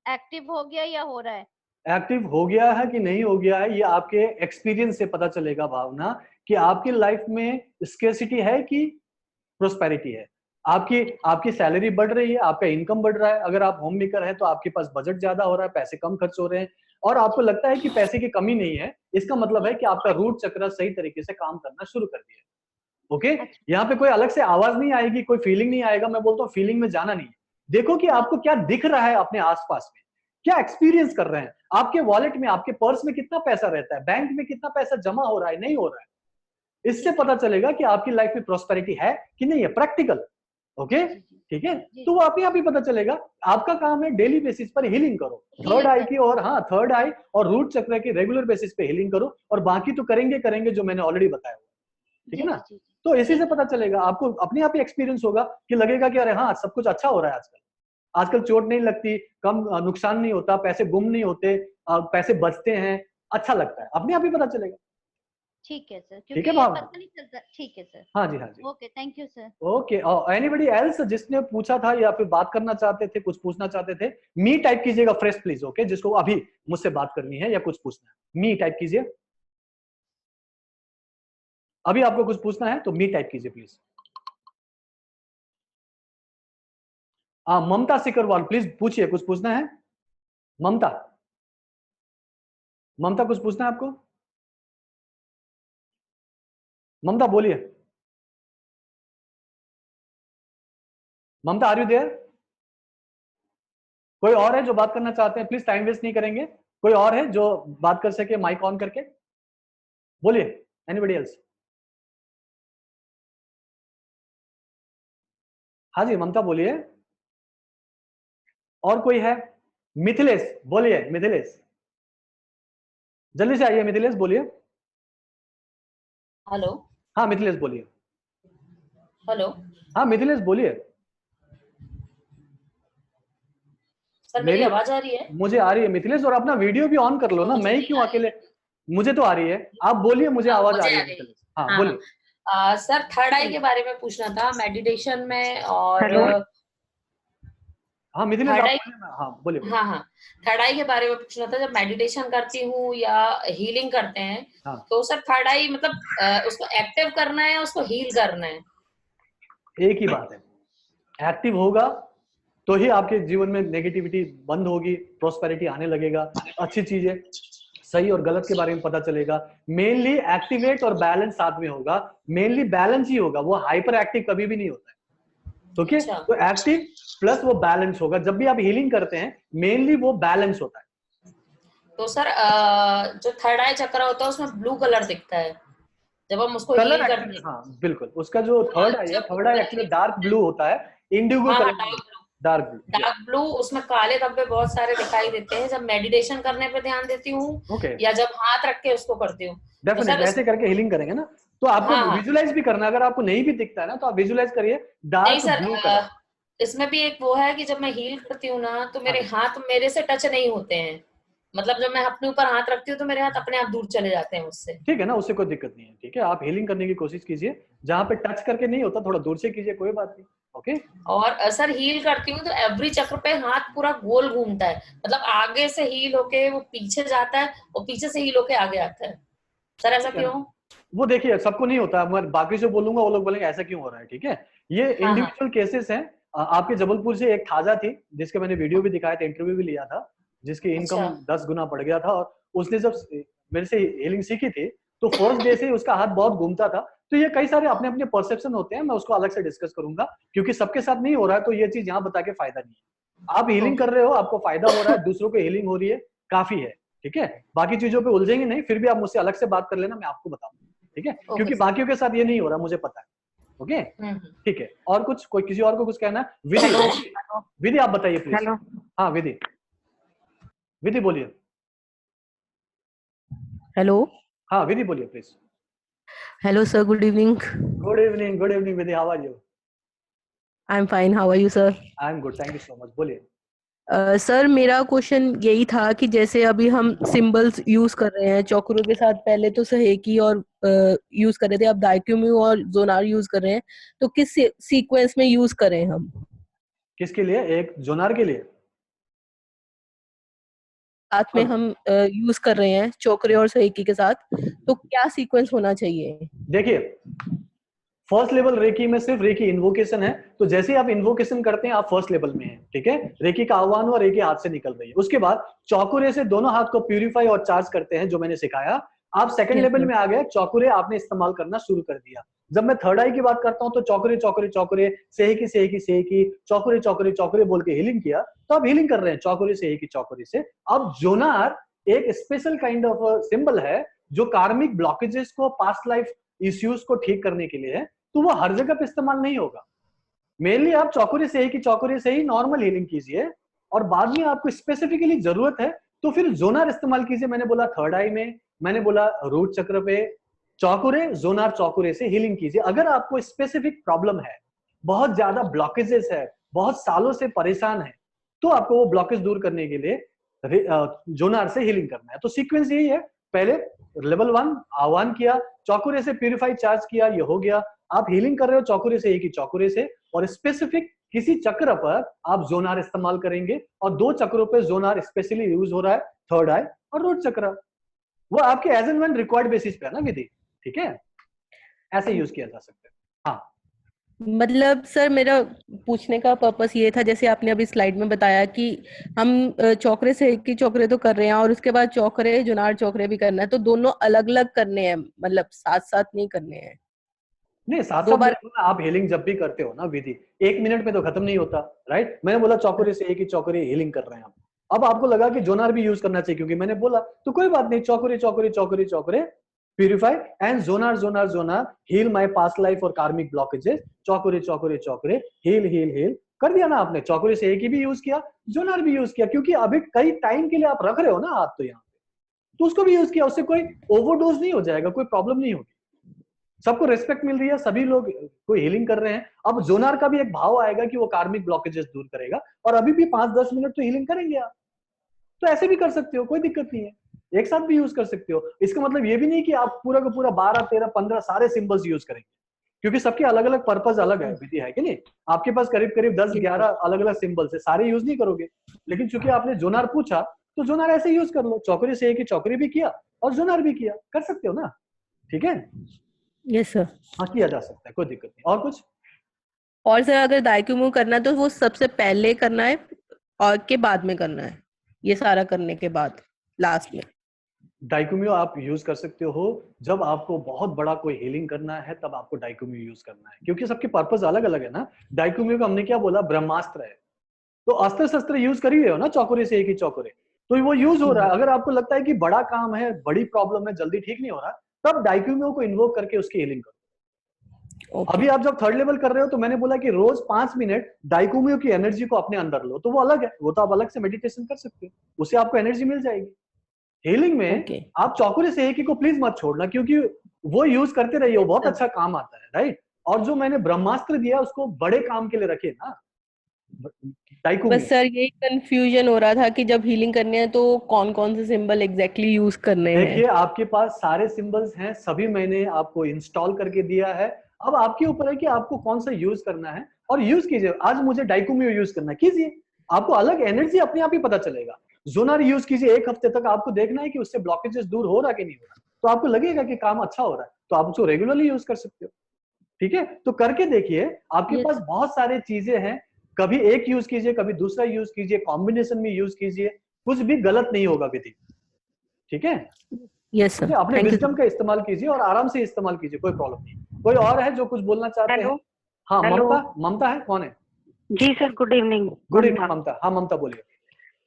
एक्टिव हो गया या हो रहा है? एक्टिव हो गया है कि नहीं हो गया है, ये आपके एक्सपीरियंस से पता चलेगा भावना, कि आपकी लाइफ में स्केर्सिटी है कि प्रोस्पेरिटी है। आपकी आपकी सैलरी बढ़ रही है, आपका इनकम बढ़ रहा है। अगर आप होम मेकर है तो आपके पास बजट ज्यादा हो रहा है, पैसे कम खर्च हो रहे हैं, और आपको लगता है कि पैसे की कमी नहीं है, इसका मतलब है कि आपका रूट चक्र सही तरीके से काम करना शुरू कर दिया है। ओके, अच्छा, यहाँ पे कोई अलग से आवाज नहीं आएगी, कोई फीलिंग नहीं आएगा। मैं बोलता हूँ फीलिंग में जाना नहीं है। देखो कि आपको क्या दिख रहा है अपने आसपास में, क्या एक्सपीरियंस कर रहे हैं। आपके वॉलेट में, आपके पर्स में कितना पैसा रहता है, बैंक में कितना पैसा जमा हो रहा है, नहीं हो रहा है। इससे पता चलेगा कि आपकी लाइफ में प्रोस्पेरिटी है कि नहीं है, प्रैक्टिकल। ओके, जी जी ठीक है, जी तो वो अपने आप ही पता चलेगा। आपका काम है डेली बेसिस पर हीलिंग करो, थर्ड आई की, और हाँ थर्ड आई और रूट चक्र की रेगुलर बेसिस पे हीलिंग करो, और बाकी तो करेंगे करेंगे जो मैंने ऑलरेडी बताया। ठीक है जी ना? जी जी तो इसी से ठीक है। पता चलेगा, आपको अपने आप ही एक्सपीरियंस होगा कि लगेगा कि अरे हाँ सब कुछ अच्छा हो रहा है आजकल। आजकल चोट नहीं लगती, कम नुकसान नहीं होता, पैसे गुम नहीं होते, पैसे बचते हैं, अच्छा लगता है, अपने आप ही पता चलेगा। ठीक है सर, ठीक क्योंकि है ये भावना? पता नहीं चलता। ठीक है सर। हाँ जी, हाँ जी। Okay, thank you sir. Okay, और एनीबडी एल्स जिसने पूछा था या फिर बात करना चाहते थे, कुछ पूछना चाहते थे, मी टाइप कीजिएगा फ्रेश प्लीज। ओके, जिसको अभी मुझसे बात करनी है या कुछ पूछना है, मी टाइप कीजिए। अभी आपको कुछ पूछना है तो मी टाइप कीजिए प्लीज। हाँ, ममता सिकरवाल प्लीज पूछिए, कुछ पूछना है। ममता, ममता कुछ पूछना है आपको? ममता बोलिए। ममता, आर यू देयर? कोई और है जो बात करना चाहते हैं? प्लीज टाइम वेस्ट नहीं करेंगे। कोई और है जो बात कर सके माइक ऑन करके? बोलिए, एनीबडी एल्स? हाँ जी ममता बोलिए। और कोई है? मिथिलेश बोलिए, मिथिलेश जल्दी से आइए, मिथिलेश बोलिए। हेलो। हाँ मिथिलेश बोलिए। हेलो हाँ मिथिलेश बोलिए। सर, मेरी मेरी आवाज आ रही है? मुझे आ रही है मिथिलेश, और अपना वीडियो भी ऑन कर लो तो ना, मुझे मैं ही नहीं क्यों आ रही अकेले? मुझे तो आ रही है, आप बोलिए, मुझे है। आवाज आ मुझे रही आ है रही है। मिथिलेश। हाँ हाँ बोलिए। हाँ। सर, थर्ड आई के बारे में पूछना था, मेडिटेशन में। और हेलो। हाँ मिथिलेश थर्ड आप आई। बोलिए ना, हाँ बोलिए बोलिए। हाँ हाँ। थर्ड आई के बारे में पूछना था, जब मेडिटेशन करती हूँ या हीलिंग करते हैं, हाँ, तो सर थर्ड आई मतलब उसको एक्टिव करना है, उसको हील करना है? एक ही बात है, एक्टिव होगा तो ही आपके जीवन में नेगेटिविटी बंद होगी, प्रोस्पेरिटी आने लगेगा, अच्छी चीजें, सही और गलत के बारे में पता चलेगा। मेनली एक्टिवेट और बैलेंस साथ में होगा, मेनली बैलेंस ही होगा, वो हाइपर एक्टिव कभी भी नहीं होता है। ओके, अच्छा। तो एक्टिव प्लस वो बैलेंस होगा। जब भी आप हीलिंग करते हैं मेनली वो बैलेंस होता है। तो सर जो थर्ड आई चक्र होता है उसमें ब्लू कलर दिखता है जब हम उसको कलर हील करते एक्चुअली, हैं। हाँ बिल्कुल, उसका जो थर्ड आई है, जब third I actually dark blue होता है, इंडिगो हाँ हाँ, कलर में डार्क होता ब्लू। डार्क ब्लू, उसमें काले धब्बे बहुत सारे दिखाई देते हैं जब मेडिटेशन करने पे ध्यान देती हूँ ओके, या जब हाथ रख के उसको करती हूँ। तो डेफिनेटली सर ऐसे करके हीलिंग करेंगे ना, तो आपको हाँ हाँ विजुलाइज भी करना है। अगर आपको नहीं भी दिखता है ना तो आप विजुलाइज करिए नहीं डार्क सर, ब्लू कलर। इसमें भी एक वो है कि जब मैं हील करती हूँ ना तो मेरे हाँ हाथ मेरे से टच नहीं होते हैं, मतलब जब मैं अपने ऊपर हाथ रखती हूँ तो मेरे हाथ अपने आप दूर चले जाते हैं उससे। ठीक है ना, उससे कोई दिक्कत नहीं है। ठीक है, आप हीलिंग करने की कोशिश कीजिए, जहां पे टच करके नहीं होता थोड़ा दूर से कीजिए, कोई बात नहीं। ओके, और सर हील करती हूँ तो एवरी चक्र पे हाथ पूरा गोल घूमता है, मतलब आगे से हील होके वो पीछे जाता है और पीछे से हील होके आगे आता है। सर ऐसा ठीक है क्यों? ना, वो देखिए सबको नहीं होता, मैं बाकी से बोलूंगा वो लोग बोलेंगे ऐसा क्यों हो रहा है। ठीक है, ये हाँ हाँ इंडिविजुअल केसेस हैं। आपके जबलपुर से एक खाजा थी जिसके मैंने वीडियो भी दिखाया था, इंटरव्यू भी लिया था, जिसकी इनकम अच्छा 10 गुना बढ़ गया था। और उसने जब मेरे से हीलिंग सीखी थी तो फर्स्ट डे से ही उसका हाथ बहुत घूमता था। तो ये कई सारे अपने अपने परसेप्शन होते हैं, मैं उसको अलग से डिस्कस करूंगा, क्योंकि सबके साथ नहीं हो रहा है तो ये चीज यहाँ बता के फायदा नहीं है। आप हीलिंग कर रहे हो, आपको फायदा हो रहा है, दूसरों को हीलिंग हो रही है, काफी है। ठीक है, बाकी चीजों पे उलझेंगे नहीं, फिर भी आप मुझसे अलग से बात कर लेना, मैं आपको बताऊंगा। ठीक है, ओके क्योंकि सर। बाकियों के साथ ये नहीं हो रहा, मुझे पता है। ओके, हम्म। ठीक है, और कुछ, कोई किसी और को कुछ कहना है? विधि, हेलो विधि आप बताइए प्लीज। हेलो हाँ विधि, विधि बोलिए। हेलो हाँ विधि बोलिए please. Hello sir, good evening. Good evening, good evening Vidhi, how are you? I am fine, how are you sir? I am good, thank you so much, बोलिए। सर मेरा question यही था कि जैसे अभी हम सिंबल्स यूज कर रहे हैं चौकरों के साथ, पहले तो सहेकी और यूज कर रहे थे, अब दाइक्यूम्यू और जोनार यूज कर रहे हैं, तो किस सीक्वेंस में यूज करें हम? किसके लिए? एक जोनार के लिए? साथ में हम यूज कर रहे हैं चौकरे और सहेकी के साथ, तो क्या सीक्वेंस होना चाहिए? देखिए, फर्स्ट लेवल रेकी में सिर्फ रेकी इन्वोकेशन है, तो जैसे ही आप इन्वोकेशन करते हैं आप फर्स्ट लेवल में हैं। ठीक है, रेकी का आह्वान हुआ, रेकी हाथ से निकल रही है। उसके बाद चौकुरे से दोनों हाथ को प्यूरिफाई और चार्ज करते हैं, जो मैंने सिखाया। आप सेकंड यस लेवल सर। में आ गए, चौकुरे आपने इस्तेमाल करना शुरू कर दिया। जब मैं थर्ड आई की बात करता हूं तो चौकुरे चौकुरे चौकुरे, सेहेकी सेहेकी सेहेकी, चौकुरे चौकुरे चौकुरे बोल के हीलिंग किया, तो आप हीलिंग कर रहे हैं चौकुरे सेहेकी चौकुरे से। अब जोनार एक स्पेशल काइंड ऑफ सिंबल है जो कार्मिक ब्लॉकेजेस को, पास्ट लाइफ इश्यूज को ठीक करने के लिए है, तो वो हर जगह पे इस्तेमाल नहीं होगा। मेनली आप चौकुरे से ही की चौकुरे से ही नॉर्मल हीलिंग कीजिए, और बाद में आपको स्पेसिफिकली जरूरत है तो फिर जोनार इस्तेमाल कीजिए। मैंने बोला थर्ड आई में, मैंने बोला रूट चक्र पे, चौकुरे जोनार चौकुरे से हीलिंग कीजिए। अगर आपको स्पेसिफिक प्रॉब्लम है, बहुत ज्यादा ब्लॉकेजेस है, बहुत सालों से परेशान है, तो आपको वो ब्लॉकेज दूर करने के लिए जोनार से हीलिंग करना है। तो सीक्वेंस यही है, पहले लेवल 1 आह्वान किया, चौकुरे से प्यूरिफाई चार्ज किया, ये हो गया। आप हीलिंग कर रहे हो चौकुरे से, एक ही चौकुरे से, और स्पेसिफिक किसी चक्र पर आप जोनार इस्तेमाल करेंगे, और 2 चक्रों पे जोनार स्पेशली यूज हो रहा है, थर्ड आई और रूट चक्र। वो आपके as and when required basis पे है ना विधि। ठीक है, ऐसे यूज किया जा सकता है। हाँ मतलब सर मेरा पूछने का पर्पस ये था, जैसे आपने अभी स्लाइड में बताया कि हम चौकरे से एक ही चौकरे तो कर रहे हैं और उसके बाद चौकरे जुनार चौकरे भी करना है, तो दोनों अलग अलग करने हैं, मतलब साथ साथ नहीं करने हैं? नहीं, साथ दो साथ बार? मैंने बोला, आप हीलिंग जब भी करते हो ना विधि, 1 मिनट में तो खत्म नहीं होता, राइट? मैंने बोला चौकरे से एक ही चौकरे हीलिंग कर रहे हैं आप। अब आपको लगा कि जोनार भी यूज करना चाहिए क्योंकि मैंने बोला, तो कोई बात नहीं, चौकरे चौकरे चौकरे चौकरे, प्यूरिफाई एंड जोनार जोनार जोनार, हील माय पास्ट लाइफ और कार्मिक ब्लॉकेजेस, चौकरे चौकरे चौकरे, हील हील हील कर दिया ना आपने। चौकरे से एक ही भी यूज किया, जोनार भी यूज किया, क्योंकि अभी कई टाइम के लिए आप रख रहे हो ना हाथ, तो यहाँ तो उसको भी यूज किया, उससे कोई ओवरडोज नहीं हो जाएगा, कोई प्रॉब्लम नहीं होगी, सबको रेस्पेक्ट मिल रही है, सभी लोग कोई हीलिंग कर रहे हैं। अब जोनार का भी एक भाव आएगा कि वो कार्मिक ब्लॉकेजेस दूर करेगा, और अभी भी 5-10 मिनट तो हीलिंग करेंगे आप, तो ऐसे भी कर सकते हो, कोई दिक्कत नहीं है, एक साथ भी यूज कर सकते हो। इसका मतलब ये भी नहीं कि आप पूरा का पूरा 12 13 15 सारे सिंबल्स यूज करेंगे, क्योंकि सबके अलग अलग पर्पज अलग है विधि, है कि नहीं? आपके पास करीब करीब 10-11 अलग अलग सिंबल्स है, सारे यूज नहीं करोगे। लेकिन चूंकि आपने जोनार पूछा, तो जोनार ऐसे यूज कर लो, चौकरी से एक ही चौकरी भी किया और जोनार भी किया, कर सकते हो ना। ठीक है, यस सर। हाँ किया जा सकता है, कोई दिक्कत नहीं। और कुछ? और सर अगर दाइक्यूम्यू करना है तो वो सबसे पहले करना है और के बाद में करना है, ये सारा करने के बाद लास्ट में? डाइक्यूम्यू आप यूज कर सकते हो जब आपको बहुत बड़ा कोई हीलिंग करना है, तब आपको डाइक्यूम्यू यूज करना है, क्योंकि सबके पर्पस अलग अलग है ना। डाइक्यूम्यू का हमने क्या बोला, ब्रह्मास्त्र है, तो अस्त्र शस्त्र यूज कर ही रहे हो ना, चौकुरे से एक ही चौकुरे, तो वो यूज हो रहा है। अगर आपको लगता है कि बड़ा काम है, बड़ी प्रॉब्लम है, जल्दी ठीक नहीं हो रहा, तब डाइक्यूम्यू को इन्वोक करके उसकी हीलिंग करो। अभी आप जब थर्ड लेवल कर रहे हो तो मैंने बोला कि रोज 5 मिनट डाइकोमियो की एनर्जी को अपने अंदर लो, तो वो अलग है, वो तो आप अलग से मेडिटेशन कर सकते हो, उससे आपको एनर्जी मिल जाएगी। हीलिंग में ओके आप चौकुरे से एक ही को प्लीज मत छोड़ना, क्योंकि वो यूज करते रहिए, वो बहुत अच्छा काम आता है, राइट। और जो मैंने ब्रह्मास्त्र दिया उसको बड़े काम के लिए रखिए ना, डाइकोमियो। बस सर यही कंफ्यूजन हो रहा था कि जब हीलिंग करनी है तो कौन कौन से सिंबल एग्जैक्टली यूज करने हैं। देखिए आपके पास सारे सिंबल्स हैं, सभी मैंने आपको इंस्टॉल करके दिया है, अब आपके ऊपर है कि आपको कौन सा यूज करना है, और यूज कीजिए। आज मुझे डाइकोमियो यूज करना है, कीजिए, आपको अलग एनर्जी अपने आप ही पता चलेगा। जोनर यूज कीजिए, 1 हफ्ते तक आपको देखना है कि उससे ब्लॉकेजेस दूर हो रहा कि नहीं हो रहा, तो आपको लगेगा कि काम अच्छा हो रहा है, तो आप उसको रेगुलरली यूज कर सकते हो। ठीक है, तो करके देखिए, आपके पास बहुत सारे चीजें हैं, कभी एक यूज कीजिए, कभी दूसरा यूज कीजिए, कॉम्बिनेशन में यूज कीजिए, कुछ भी गलत नहीं होगा विधि। ठीक है, यस सर, अपने थैंक यू विजडम का इस्तेमाल कीजिए और आराम से इस्तेमाल कीजिए, कोई प्रॉब्लम नहीं। कोई और है जो कुछ बोलना चाहते हैं? हाँ हेलो। ममता, ममता है, कौन है? जी sir, good evening. Good evening Mamta. हाँ ममता बोलिए।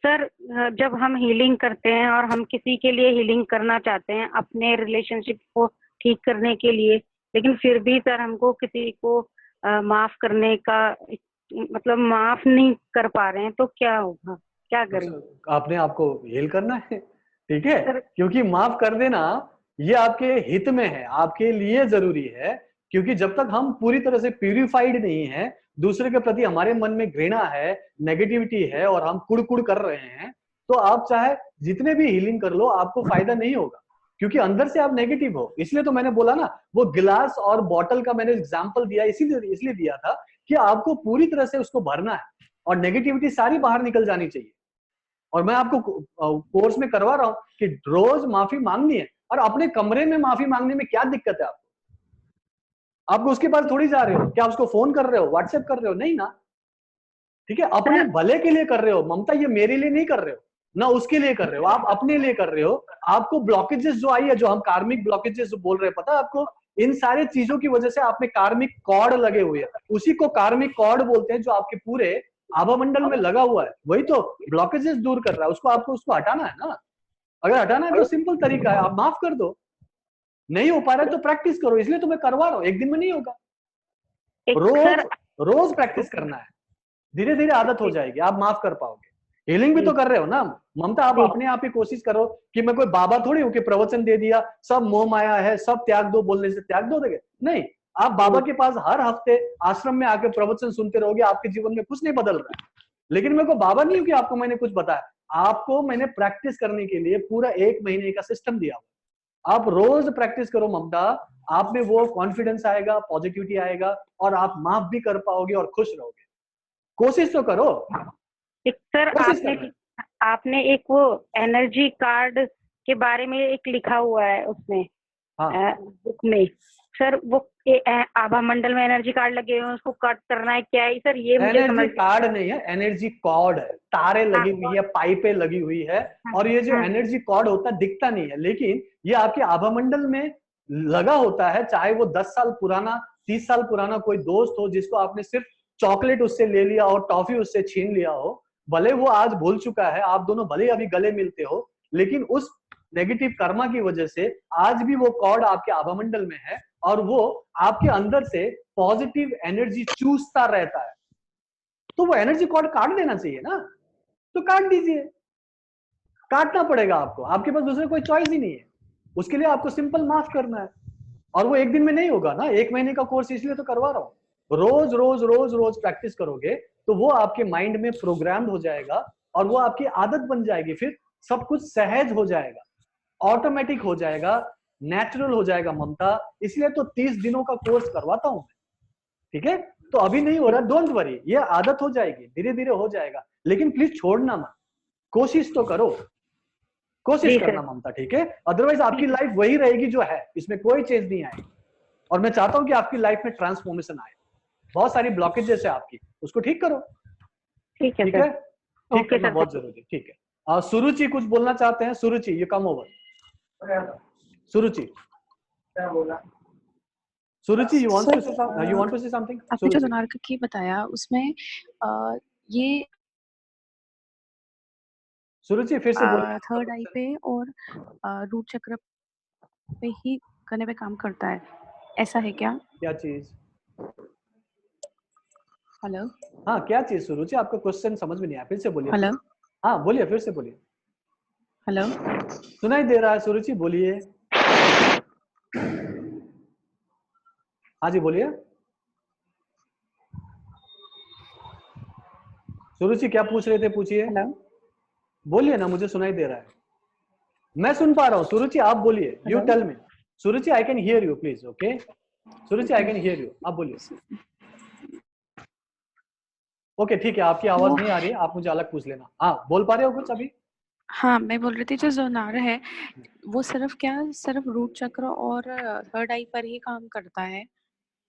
सर, जब हम हीलिंग करते हैं और हम किसी के लिए हीलिंग करना चाहते हैं अपने रिलेशनशिप को ठीक करने के लिए, लेकिन फिर भी सर हमको किसी को माफ करने का मतलब माफ नहीं कर पा रहे हैं, तो क्या होगा, क्या करें? आपने आपको हील करना है, ठीक है, सर, क्योंकि माफ कर देना ये आपके हित में है, आपके लिए जरूरी है, क्योंकि जब तक हम पूरी तरह से प्यूरिफाइड नहीं है, दूसरे के प्रति हमारे मन में घृणा है, नेगेटिविटी है और हम कुड़ कर रहे हैं, तो आप चाहे जितने भी हीलिंग कर लो आपको फायदा नहीं होगा, क्योंकि अंदर से आप नेगेटिव हो। इसलिए तो मैंने बोला ना, वो गिलास और बॉटल का मैंने एग्जाम्पल दिया, इसलिए दिया था कि आपको पूरी तरह से उसको भरना है और नेगेटिविटी सारी बाहर निकल जानी चाहिए। और मैं आपको कोर्स में करवा रहा हूं कि रोज माफी मांगनी है, और अपने कमरे में माफी मांगने में क्या दिक्कत है आपको उसके पास थोड़ी जा रहे हो, क्या उसको फोन कर रहे हो, व्हाट्सएप कर रहे हो, नहीं ना। ठीक है, अपने भले के लिए कर रहे हो ममता, ये मेरे लिए नहीं कर रहे हो ना, उसके लिए कर रहे हो, आप अपने लिए कर रहे हो। आपको ब्लॉकेजेस जो आई है, जो हम कार्मिक ब्लॉकेजेस जो बोल रहे हैं, पता है आपको, इन सारे चीजों की वजह से आप में कार्मिक कॉर्ड लगे हुए हैं, उसी को कार्मिक कॉर्ड बोलते हैं, जो आपके पूरे आभामंडल में लगा हुआ है, वही तो ब्लॉकेजेस दूर कर रहा है, उसको हटाना है ना। अगर हटाना है तो सिंपल तरीका है, आप माफ कर दो। नहीं हो पा रहा है तो प्रैक्टिस करो, इसलिए तो मैं करवा रहा हूँ, एक दिन में नहीं होगा, रोज रोज प्रैक्टिस करना है, धीरे धीरे आदत हो जाएगी, आप माफ कर पाओगे। हीलिंग भी तो कर रहे हो ना ममता, आप अपने आप ही कोशिश करो कि मैं कोई बाबा थोड़ी हूं कि प्रवचन दे दिया, सब मोह माया है, सब त्याग दो, बोलने से त्याग दो देंगे, नहीं। आप बाबा के पास हर हफ्ते आश्रम में आके प्रवचन सुनते रहोगे, आपके जीवन में कुछ नहीं बदल रहा है, लेकिन मैं को बाबा नहीं हूं कि आपको मैंने कुछ बताया, आपको मैंने प्रैक्टिस करने के लिए पूरा 1 महीने का सिस्टम दिया। आप रोज प्रैक्टिस करो ममता, आप में वो कॉन्फिडेंस आएगा, पॉजिटिविटी आएगा, और आप माफ भी कर पाओगे और खुश रहोगे। कोशिश तो करो। सर, आपने एक वो एनर्जी कार्ड के बारे में एक लिखा हुआ है उसमें, बुक में सर, वो आभा मंडल में एनर्जी कार्ड लगे हुए हैं, उसको कट करना है, क्या है सर? ये मुझे समझ कार्ड नहीं है, एनर्जी कॉर्ड है, तारे लगी हुई है, पाइपें लगी हुई है, और ये जो एनर्जी कॉर्ड होता है दिखता नहीं है, लेकिन ये आपके आभा मंडल में लगा होता है, चाहे वो 10 साल पुराना, 30 साल पुराना कोई दोस्त हो, जिसको आपने सिर्फ चॉकलेट उससे ले लिया और टॉफी उससे छीन लिया हो, भले वो आज भूल चुका है, आप दोनों भले अभी गले मिलते हो, लेकिन उस नेगेटिव कर्मा की वजह से आज भी वो कॉर्ड आपके आभा मंडल में है, और वो आपके अंदर से पॉजिटिव एनर्जी चूसता रहता है, तो वो एनर्जी कॉर्ड काट देना चाहिए ना, तो काट दीजिए, काटना पड़ेगा आपको, आपके पास दूसरे कोई चॉइस ही नहीं है, उसके लिए आपको सिंपल माफ करना है, और वो एक दिन में नहीं होगा ना, 1 महीने का कोर्स इसलिए तो करवा रहा हूं। रोज रोज रोज रोज प्रैक्टिस करोगे तो वो आपके माइंड में प्रोग्राम हो जाएगा, और वो आपकी आदत बन जाएगी, फिर सब कुछ सहज हो जाएगा, ऑटोमेटिक हो जाएगा, नेचुरल हो जाएगा ममता। इसलिए तो 30 दिनों का कोर्स करवाता हूं मैं, ठीक है। तो अभी नहीं हो रहा, डोंट वरी, ये आदत हो जाएगी, धीरे धीरे हो जाएगा, लेकिन प्लीज छोड़ना मत, कोशिश तो करो, कोशिश करना ममता, ठीक है। अदरवाइज आपकी लाइफ वही रहेगी जो है, इसमें कोई चेंज नहीं आएगी, और मैं चाहता हूं कि आपकी लाइफ में ट्रांसफॉर्मेशन आए। बहुत सारी ब्लॉकेजेस है आपकी, उसको ठीक करो, ठीक है, ठीक करना बहुत जरूरी, ठीक है। सुरुचि कुछ बोलना चाहते हैं? सुरुचि, ये कम ओवर। सुरुचि, क्या बोला? सुरुचि, you want to say something? आपने जो जोनार्क की बताया उसमें ये सुरुचि फिर से बोलो। थर्ड आई पे और रूट चक्र पे ही करने पे काम करता है, ऐसा है क्या? क्या चीज? हेलो हाँ, क्या चीज सुरुचि? आपका क्वेश्चन समझ में नहीं आया, फिर से बोलिए। हेलो हाँ बोलिए, फिर से बोलिए। हेलो सुनाई दे रहा है सुरुचि, बोलिए। हाँ जी बोलिए। सुरुचि क्या पूछ रहे थे, पूछिए। हेलो बोलिए ना, मुझे सुनाई दे रहा है, मैं सुन पा रहा हूँ। सुरुचि आप बोलिए, you hello tell me. Suruchi I can hear you please, okay. Suruchi I can hear you, आप बोलिए। ओके ठीक है, आपकी आवाज वो नहीं आ रही है, आप मुझे अलग पूछ लेना। हाँ बोल पा रहे हो कुछ अभी? हाँ, मैं बोल रही थी जो जोनार है वो सिर्फ रूट चक्र और थर्ड आई पर ही काम करता है?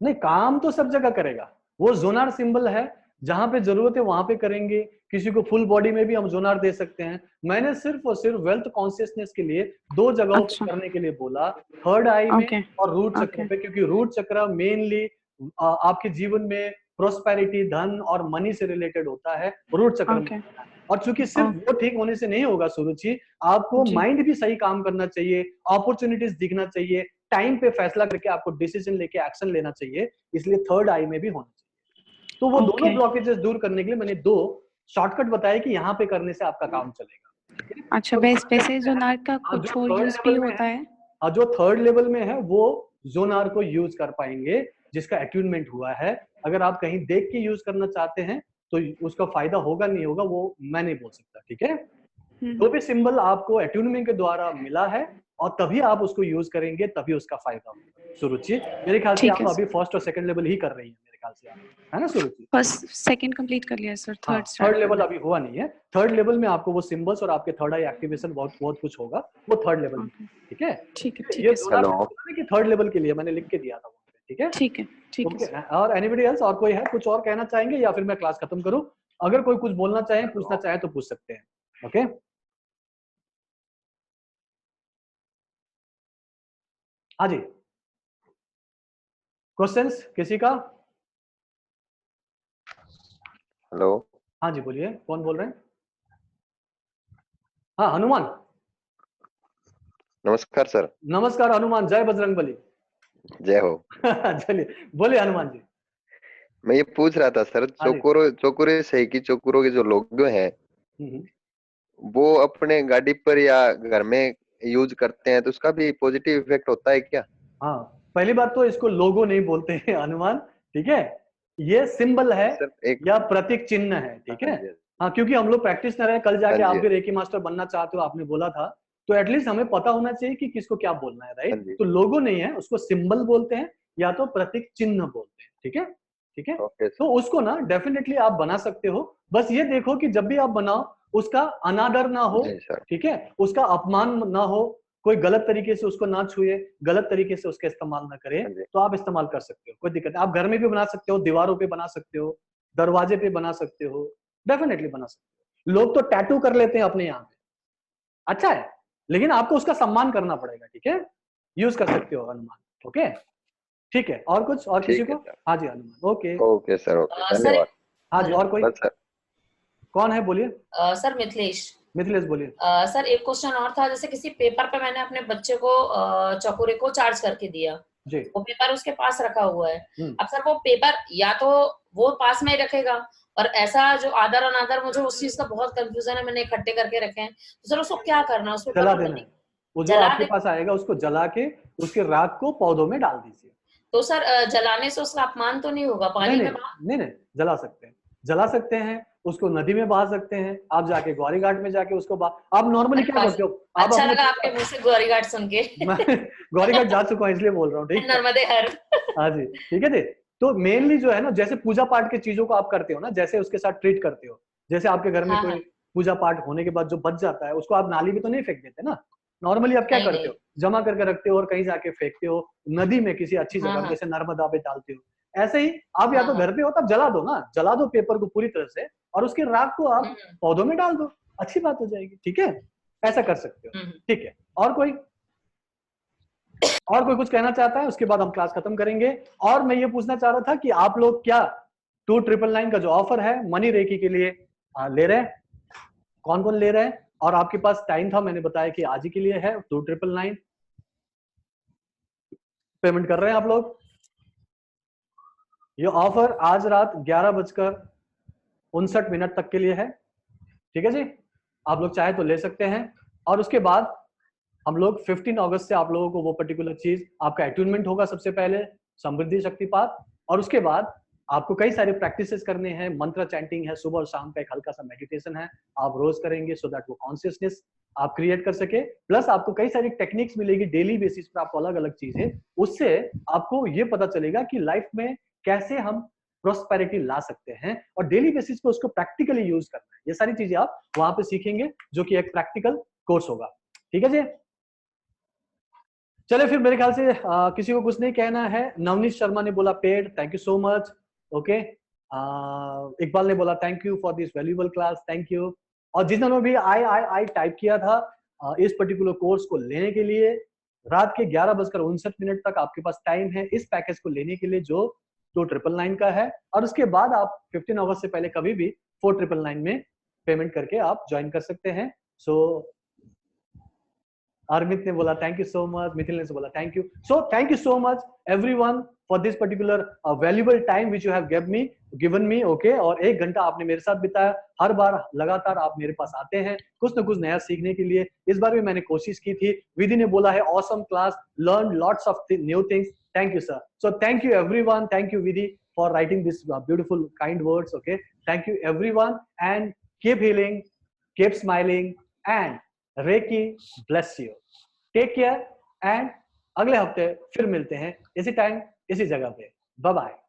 नहीं, काम तो सब जगह करेगा। वो जोनार सिंबल है, जहां पे जरूरत है वहां पे करेंगे। किसी को फुल बॉडी में भी हम जोनार दे सकते हैं। मैंने सिर्फ और सिर्फ वेल्थ कॉन्शियसनेस के लिए 2 जगहों पे अच्छा करने के लिए बोला, थर्ड आई में ओके और रूट चक्र ओके पे, क्योंकि रूट चक्र मेनली आपके जीवन में प्रोस्पेरिटी, धन और मनी से रिलेटेड होता है, रूट चक्र में ओके होता है। और चूंकि सिर्फ वो ठीक होने से नहीं होगा सुरुचि, आपको जी माइंड भी सही काम करना चाहिए, अपॉर्चुनिटीज दिखना चाहिए, टाइम पे फैसला करके आपको डिसीजन लेके एक्शन लेना चाहिए, इसलिए थर्ड आई में भी होना चाहिए। तो वो दोनों ओके ब्लॉकेजेस दूर करने के लिए मैंने 2 शॉर्टकट बताए कि यहाँ पे करने से आपका काम चलेगा, ठीक है? अच्छा, तो बेस first वैसे level में है, जोनार का जो कुछ और थर्ड यूज भी लेवल में है, होता है? जो थर्ड लेवल में है वो जोनार को यूज कर पाएंगे जिसका अट्यूनमेंट हुआ है। अगर आप कहीं देख के यूज करना चाहते हैं तो उसका फायदा होगा नहीं होगा वो मैं नहीं बोल सकता, ठीक है? जो भी सिंबल आपको अट्यूनमेंट के द्वारा मिला है और तभी आप उसको यूज करेंगे, तभी उसका फायदा होगा। सुरुचि मेरे ख्याल से ठीक आप है अभी फर्स्ट और सेकंड लेवल ही कर रही है, मेरे ख्याल से आप, है ना सुरुचि? फर्स्ट सेकंड कंप्लीट कर लिया सर, हाँ, थर्ड थर्ड स्टार्ट लेवल करना अभी हुआ नहीं है। थर्ड लेवल में आपको वो सिंबल्स और आपके थर्ड आई एक्टिवेशन बहुत बहुत कुछ होगा, वो थर्ड लेवल है। में, ओके ठीक है? ठीक ये है सर, जोनार मैंने बोला ना कि थर्ड लेवल के लिए मैंने लिख के दिया था वहाँ पे, ठीक है? ठीक है ओके। सर। और एनीबॉडी एल्स, और कोई है कुछ और कहना चाहेंगे या फिर मैं क्लास खत्म करूं? अगर कोई कुछ बोलना चाहे, पूछना चाहे तो पूछ सकते हैं, ओके? हाँ जी, क्वेश्चंस किसी का? हेलो हाँ जी बोलिए, कौन बोल रहे हैं? हाँ हनुमान। नमस्कार सर। नमस्कार हनुमान, जय बजरंगबली। जय हो। चलिए बोलिए हनुमान जी। मैं ये पूछ रहा था सर, हाँ जी। चोकुरे से की चोकुरों के जो लोग हैं हम्म। वो अपने गाड़ी पर या घर में यूज करते हैं तो उसका भी पॉजिटिव इफेक्ट होता है क्या? हाँ, पहली बात तो इसको लोगो नहीं बोलते हैं हनुमान, ठीक है? ये सिंबल है सर एक या प्रतीक चिन्ह है, ठीक है? हाँ जी हाँ, क्योंकि हम लोग प्रैक्टिस कर रहे हैं, कल हाँ जाके आप जी भी रेकी मास्टर बनना चाहते हो, आपने बोला था, तो एटलीस्ट हमें पता होना चाहिए कि किसको क्या बोलना है, हाँ राइट? जी। तो लोगो नहीं है, उसको सिंबल बोलते हैं या तो प्रतीक चिन्ह बोलते हैं, ठीक है? ठीक है, ओके तो सर। उसको ना डेफिनेटली आप बना सकते हो। बस ये देखो कि जब भी आप बनाओ उसका अनादर ना हो, जी सर। ठीक है? उसका अपमान ना हो, कोई गलत तरीके से उसको ना छुए, गलत तरीके से उसका इस्तेमाल ना करे, हाँ जी तो आप इस्तेमाल कर सकते हो, कोई दिक्कत नहीं। आप घर में भी बना सकते हो, दीवारों पे बना सकते हो, दरवाजे पे बना सकते हो, डेफिनेटली बना सकते हो। लोग तो टैटू कर लेते हैं अपने यहाँ पे, अच्छा है, लेकिन आपको उसका सम्मान करना पड़ेगा, ठीक है? यूज कर सकते हो हनुमान, ओके? ठीक है, और कुछ और किसी ठीक है को? सर। हाँ जी Hanuman, okay. Okay sir, okay, sir धन्यवाद। हाँ जी, हेलो और कोई बस सर। कौन है, बोलिए। सर मिथिलेश। मिथिलेश बोलिए। सर एक क्वेश्चन और था, जैसे किसी पेपर पे मैंने अपने बच्चे को चकोरे को चार्ज करके दिया, जी। वो पेपर उसके पास रखा हुआ है। हम्म। अब सर वो पेपर या तो वो पास में ही रखेगा, और ऐसा जो आदर अनादर, मुझे उस चीज का बहुत कंफ्यूजन है, मैंने इकट्ठे करके रखे हैं, तो सर उसको क्या करना है उस पेपर जला को? देना है, वो जो जला आपके दे। पास आएगा उसको जला के उसके राख को पौधों में डाल दीजिए। तो सर जलाने से उसका अपमान तो नहीं होगा? नहीं पानी नहीं में नहीं नहीं, जला सकते हैं, जला सकते हैं, उसको नदी में बहा सकते हैं, आप जाके ग्वारी घाट में जाके उसको आप नॉर्मली क्या करते हो, आप अच्छा अपने लगा आपके मुंह से गौरी घाट सुन के। मैं ग्वारी घाट जा चुका हूँ इसलिए बोल रहा हूँ, ठीक है? नर्मदे हर। हाँ जी, ठीक है जी। तो मेनली जो है ना, जैसे पूजा पाठ की चीजों को आप करते हो ना, जैसे उसके साथ ट्रीट करते हो, जैसे आपके घर में हाँ कोई हाँ। पूजा पाठ होने के बाद जो बच जाता है उसको आप नाली में तो नहीं फेंक देते ना, नॉर्मली आप क्या नहीं करते नहीं। हो, जमा करके रखते हो और कहीं जाके फेंकते हो, नदी में किसी अच्छी हाँ जगह हाँ जैसे नर्मदा पे डालते हो। ऐसे ही आप या हाँ तो हाँ। घर पे हो तब जला दो ना, जला दो पेपर को पूरी तरह से और उसकी राख को आप हम्म, पौधों में डाल दो, अच्छी बात हो जाएगी, ठीक है? ऐसा कर सकते हो, हम्म। ठीक है? और कोई कुछ कहना चाहता है? उसके बाद हम क्लास खत्म करेंगे। और मैं ये पूछना चाह रहा था कि आप लोग क्या 2999 का जो ऑफर है मनी रेकी के लिए ले रहे हैं? कौन कौन ले रहे हैं? और आपके पास टाइम था, मैंने बताया कि आज ही के लिए है। 2999 पेमेंट कर रहे हैं आप लोग? ये ऑफर आज रात 11:59 तक के लिए है, ठीक है जी। आप लोग चाहे तो ले सकते हैं। और उसके बाद हम लोग 15 अगस्त से आप लोगों को वो पर्टिकुलर चीज, आपका अट्यूनमेंट होगा सबसे पहले, समृद्धि शक्तिपात, और उसके बाद आपको कई सारे प्रैक्टिसेस करने हैं, मंत्र चैंटिंग है, सुबह और शाम का एक हल्का सा मेडिटेशन है, आप रोज करेंगे सो दैट वो कॉन्शियसनेस आप क्रिएट कर सके। प्लस आपको कई सारी टेक्निक्स मिलेगी डेली बेसिस पर, आपको अलग अलग चीजें, उससे आपको ये पता चलेगा कि लाइफ में कैसे हम प्रोस्पेरिटी ला सकते हैं और डेली बेसिस पे उसको प्रैक्टिकली यूज करना है। ये सारी चीजें आप वहां पे सीखेंगे, जो कि एक प्रैक्टिकल कोर्स होगा, ठीक है जी। चले फिर, मेरे ख्याल से किसी को कुछ नहीं कहना है। नवनीत शर्मा ने बोला paid, thank you so much. Okay, Iqbal ने बोला thank you for this valuable class, thank you. और जिन्होंने भी आई टाइप किया था इस पर्टिकुलर कोर्स को लेने के लिए, रात के 11:59 तक आपके पास टाइम है इस पैकेज को लेने के लिए, जो 2999 का है। और उसके बाद आप 15 अगस्त से पहले कभी भी 4999 में पेमेंट करके आप ज्वाइन कर सकते हैं। सो Armit ने बोला thank you so much, Mithil ने बोला thank you. So thank you so much everyone for this particular valuable time which you have given me. Okay, और 1 घंटा आपने मेरे साथ बिताया। हर बार लगातार आप मेरे पास आते हैं कुछ ना कुछ नया सीखने के लिए। इस बार भी मैंने कोशिश की थी। विधि ने बोला है awesome class, learn lots of new things. Thank you sir. So thank you everyone, thank you Vidhi for writing this beautiful kind words. Okay, thank you everyone and keep healing, keep smiling and reiki bless you. Take care एंड अगले हफ्ते फिर मिलते हैं इसी time इसी जगह पे। Bye bye.